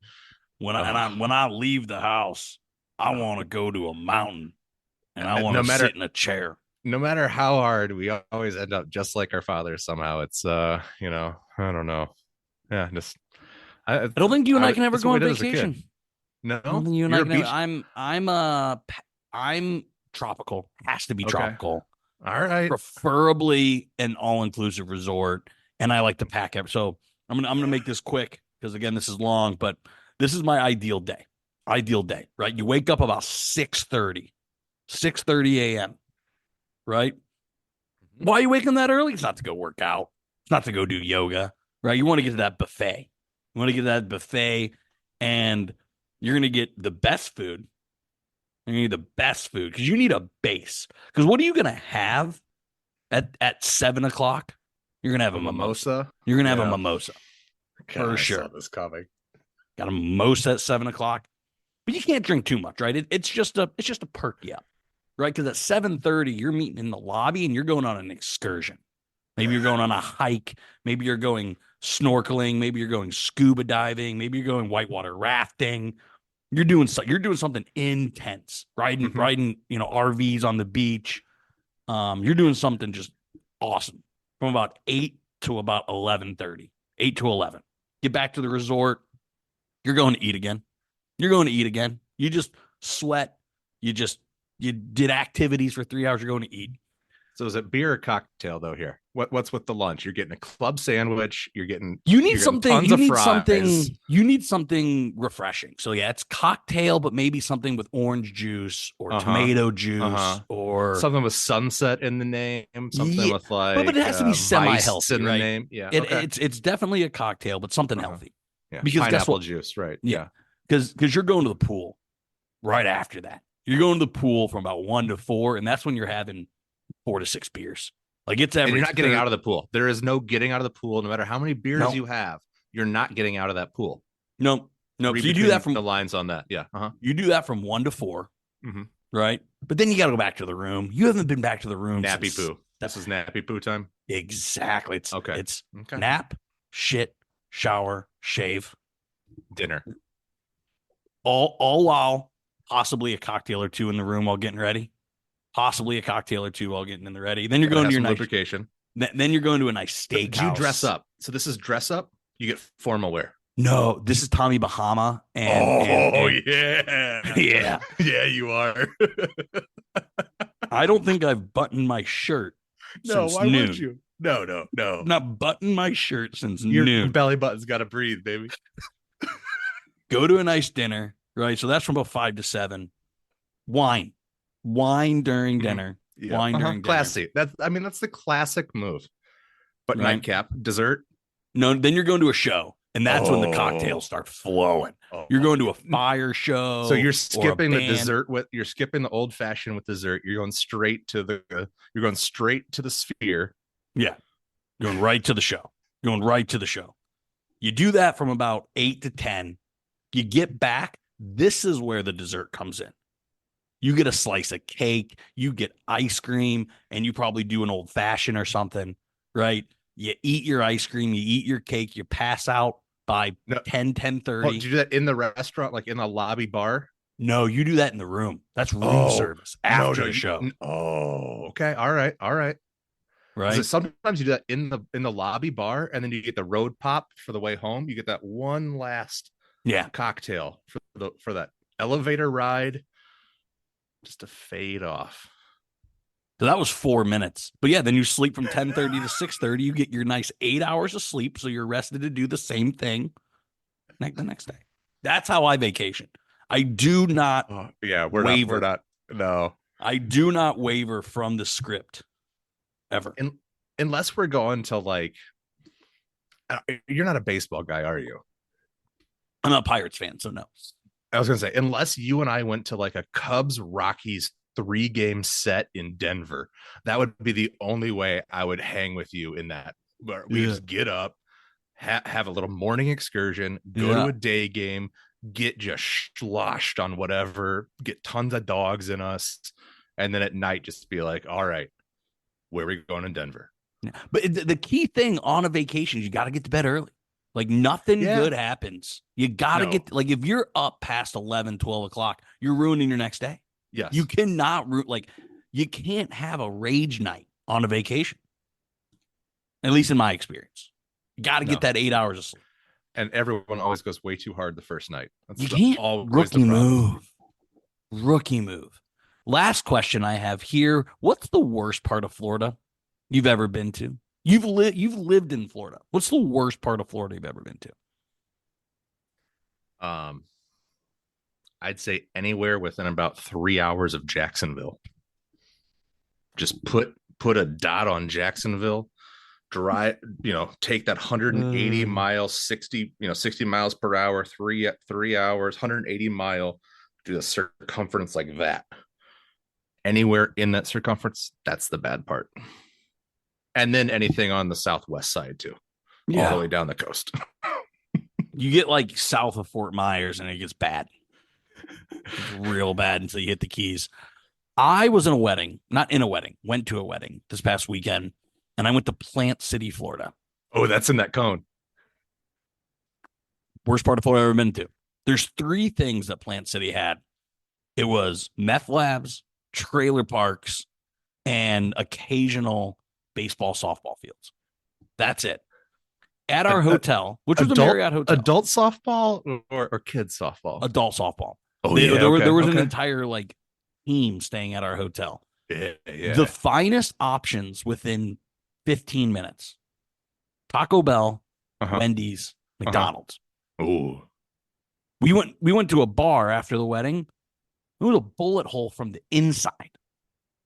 When I leave the house, I want to go to a mountain and I want to sit in a chair. No matter how hard, we always end up just like our fathers somehow. It's I don't know. Yeah, just I don't think you and I can ever go on vacation. No, I don't think you and I can ever, I'm tropical. Has to be tropical. All right. Preferably an all-inclusive resort. And I like to pack up. So I'm gonna make this quick because again, this is long, but this is my ideal day. Ideal day, right? You wake up about 6:30 a.m. Right? Why are you waking that early? It's not to go work out. It's not to go do yoga, right? You want to get to that buffet. You want to get to that buffet, and you're gonna get the best food. You need the best food because you need a base. Because what are you gonna have at 7 o'clock? You're gonna have a mimosa. You're gonna have a mimosa. For sure. I saw this coming. Got a mimosa at 7 o'clock. But you can't drink too much, right? It's just a perk you up, right? Because at 7:30, you're meeting in the lobby and you're going on an excursion. Maybe you're going on a hike. Maybe you're going snorkeling. Maybe you're going scuba diving. Maybe you're going whitewater rafting. You're doing something intense, riding RVs on the beach. You're doing something just awesome from about 8 to about 11:30, 8 to 11. Get back to the resort. You're going to eat again. You just sweat. You did activities for 3 hours. You're going to eat. So is it beer or cocktail though here? What's with the lunch? You're getting a club sandwich. You need something refreshing. So yeah, it's cocktail, but maybe something with orange juice or tomato juice or something with sunset in the name. Something with like, but it has to be semi-healthy in right? the name. Yeah, it's definitely a cocktail, but something healthy. Yeah, because pineapple juice, right? Yeah, because you're going to the pool right after that. You're going to the pool from about 1 to 4, and that's when you're having 4 to 6 beers. Like it's every. And you're not getting out of the pool. There is no getting out of the pool. No matter how many beers you have, you're not getting out of that pool. No. So you do that from the lines on that. Yeah. You do that from 1 to 4, right? But then you got to go back to the room. You haven't been back to the room. Nappy poo. This is nappy poo time. Exactly. It's nap, shit, shower, shave, dinner. All while possibly a cocktail or two in the room while getting ready. Possibly a cocktail or two while getting in the ready. Then you're going to your lubrication. Then you're going to a nice steakhouse. Do you dress up? So this is dress up. You get formal wear. No, this is Tommy Bahama. Yeah, yeah, you are. I don't think I've buttoned my shirt. No, why noon. would you? No. Not buttoned my shirt since your noon. Belly button's got to breathe, baby. Go to a nice dinner, right? So that's from about 5 to 7. Wine during dinner. Yeah. Wine during dinner. Classy. That's the classic move. But nightcap, dessert. No, then you're going to a show, and that's when the cocktails start flowing. You're going to a fire show. So you're skipping the dessert you're skipping the old fashioned with dessert. You're going straight to the sphere. Yeah. Going right to the show. You do that from about 8 to 10. You get back. This is where the dessert comes in. You get a slice of cake, you get ice cream, and you probably do an old fashioned or something, right? You eat your ice cream, you eat your cake, you pass out by 10:30. Oh, did you do that in the restaurant, like in the lobby bar? No, you do that in the room. That's room Oh, service no, after no. the show, Oh, okay. All right. All right. Is it right? sometimes you do that in the lobby bar and then you get the road pop for the way home? You get that one last Yeah. cocktail for that elevator ride just to fade off. So that was 4 minutes. But yeah, then you sleep from 10:30 to 6:30. You get your nice 8 hours of sleep. So you're rested to do the same thing the next day. That's how I vacation. I do not Oh, yeah, we're waver. not no. I do not waver from the script ever. And unless we're going to like you're not a baseball guy, are you? I'm not a Pirates fan, so no. I was gonna say, unless you and I went to like a Cubs Rockies 3-game set in Denver, that would be the only way I would hang with you in that. Where we Yeah. just get up, have a little morning excursion, go to Yeah. a day game, get just sloshed on whatever, get tons of dogs in us, and then at night just be like, all right, where are we going in Denver? Yeah. But the key thing on a vacation is you got to get to bed early. Like nothing Yeah. good happens. You got to No. get, like, if you're up past 11, 12 o'clock, you're ruining your next day. Yes. You cannot, like, you can't have a rage night on a vacation. At least in my experience. You got to No. get that 8 hours of sleep. And everyone always goes way too hard the first night. That's You can't. always Rookie the problem. move. Rookie move. Last question I have here. What's the worst part of Florida you've ever been to? You've lived in Florida. What's the worst part of Florida you've ever been to? I'd say anywhere within about 3 hours of Jacksonville. Just put a dot on Jacksonville. Drive, take that 180 mile, 60 miles per hour, 3 hours, 180 mile, do the circumference like that. Anywhere in that circumference, that's the bad part. And then anything on the southwest side too, all the way down the coast. You get like south of Fort Myers and it gets bad. It's real bad until you hit the Keys. I was in a wedding, not in a wedding, went to a wedding this past weekend, and I went to Plant City, Florida. Oh, that's in that cone. Worst part of Florida I've ever been to. There's 3 things that Plant City had. It was meth labs, trailer parks, and occasional baseball, softball fields. That's it. At our hotel, which was a Marriott hotel. Adult softball or kids softball? Adult softball. Oh, There was an entire like team staying at our hotel. Yeah. The finest options within 15 minutes. Taco Bell, Wendy's, McDonald's. Oh. We went to a bar after the wedding. It was a bullet hole from the inside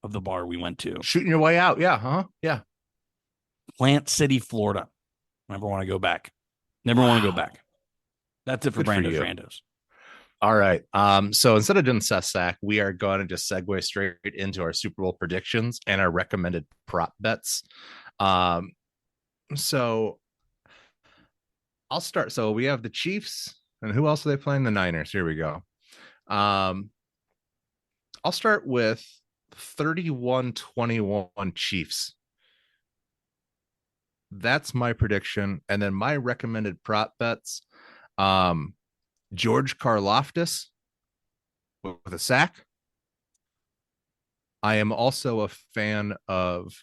of the bar we went to. Shooting your way out. Yeah. Huh? Yeah. Plant City, Florida. Never want to go back. Never want to go back. That's it for Brando's Randos. All right. So instead of doing Sack, we are going to just segue straight into our Super Bowl predictions and our recommended prop bets. So I'll start. So we have the Chiefs, and who else are they playing? The Niners. Here we go. I'll start with 31-21 Chiefs. That's my prediction. And then my recommended prop bets. George Karlaftis with a sack. I am also a fan of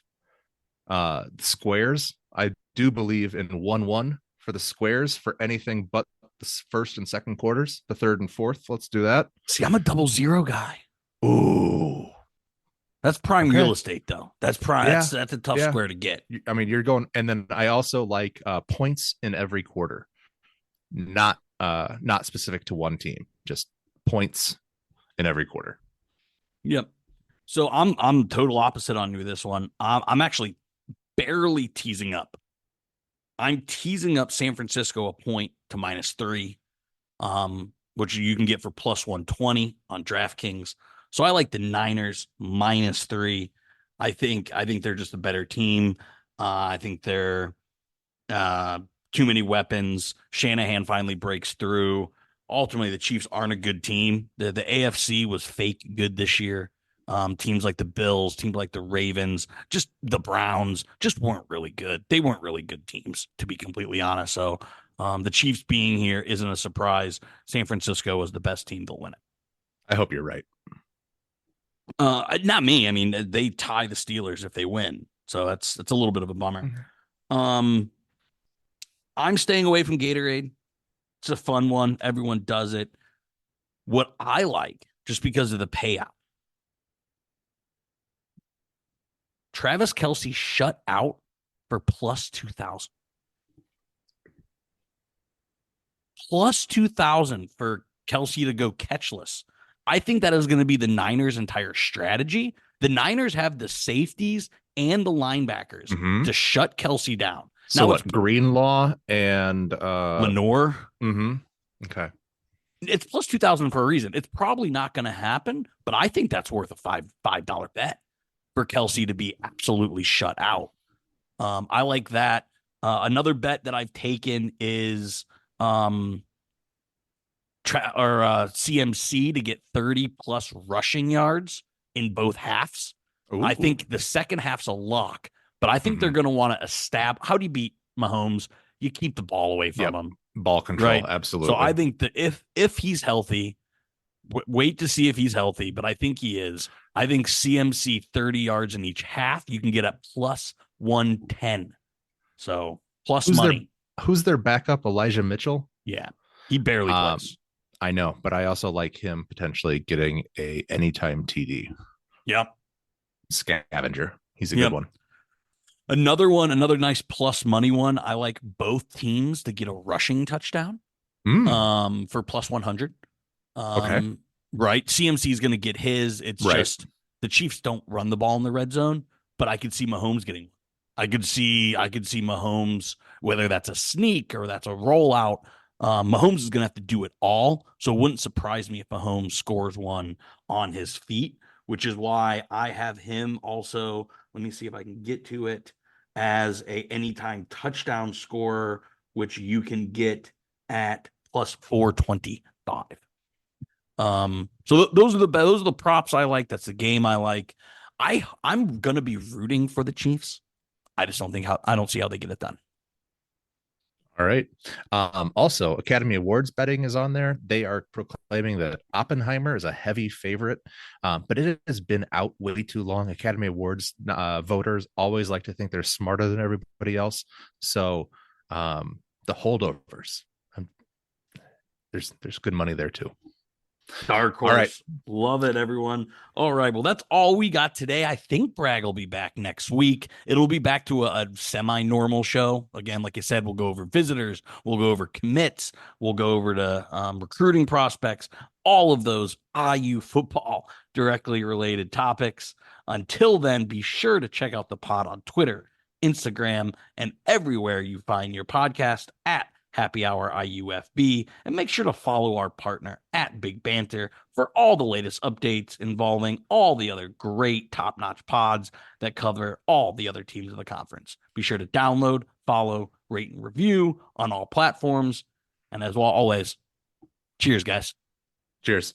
squares. I do believe in 1-1 for the squares for anything but the first and second quarters, the third and fourth. Let's do that. See, I'm a 0-0 guy. Ooh. That's prime real estate, though. That's prime. Yeah. That's a tough square to get. I mean, you're going, and then I also like points in every quarter, not specific to one team, just points in every quarter. Yep. So I'm total opposite on you this one. I'm actually barely teasing up. I'm teasing up San Francisco a point to -3, which you can get for +120 on DraftKings. So I like the Niners -3. I think they're just a better team. I think they're too many weapons. Shanahan finally breaks through. Ultimately, the Chiefs aren't a good team. The AFC was fake good this year. Teams like the Bills, teams like the Ravens, just the Browns just weren't really good. They weren't really good teams, to be completely honest. So the Chiefs being here isn't a surprise. San Francisco was the best team to win it. I hope you're right. Not me. I mean, they tie the Steelers if they win, so that's a little bit of a bummer. I'm staying away from Gatorade. It's a fun one. Everyone does it. What I like, just because of the payout, Travis Kelce shut out for plus 2,000. Plus 2,000 for Kelce to go catchless. I think that is going to be the Niners' entire strategy. The Niners have the safeties and the linebackers to shut Kelce down. So now, what, Greenlaw and Lenore? Okay. It's plus 2,000 for a reason. It's probably not going to happen, but I think that's worth a $5 bet for Kelce to be absolutely shut out. I like that. Another bet that I've taken is CMC to get 30 plus rushing yards in both halves. Ooh. I think the second half's a lock, but I think they're going to want to establish. How do you beat Mahomes? You keep the ball away from him. Ball control, right? Absolutely. So I think that if he's healthy, wait to see if he's healthy, but I think he is. I think CMC 30 yards in each half, you can get at plus 110. So plus money. Who's their backup? Elijah Mitchell? Yeah, he barely plays. I know, but I also like him potentially getting a anytime TD. Yep. Scavenger. He's a good one. Another nice plus money one. I like both teams to get a rushing touchdown for plus 100. Okay. Right. CMC is going to get his. It's just the Chiefs don't run the ball in the red zone, but I could see Mahomes getting. I could see Mahomes, whether that's a sneak or that's a rollout. Mahomes is going to have to do it all. So it wouldn't surprise me if Mahomes scores one on his feet, which is why I have him also. Let me see if I can get to it as a anytime touchdown scorer, which you can get at plus 425. So those are the props I like. That's the game I like. I'm going to be rooting for the Chiefs. I just don't see how they get it done. All right. Also, Academy Awards betting is on there. They are proclaiming that Oppenheimer is a heavy favorite, but it has been out way too long. Academy Awards voters always like to think they're smarter than everybody else. So the holdovers, there's good money there too. Dark horse. All right. Love it, everyone. All right. Well, that's all we got today. I think Bragg will be back next week. It'll be back to a semi-normal show. Again, like I said, we'll go over visitors. We'll go over commits. We'll go over to recruiting prospects. All of those IU football directly related topics. Until then, be sure to check out the pod on Twitter, Instagram, and everywhere you find your podcast at Happy Hour IUFB, and make sure to follow our partner at Big Banter for all the latest updates involving all the other great top-notch pods that cover all the other teams of the conference. Be sure to download, follow, rate, and review on all platforms. And as well, always, cheers, guys. Cheers.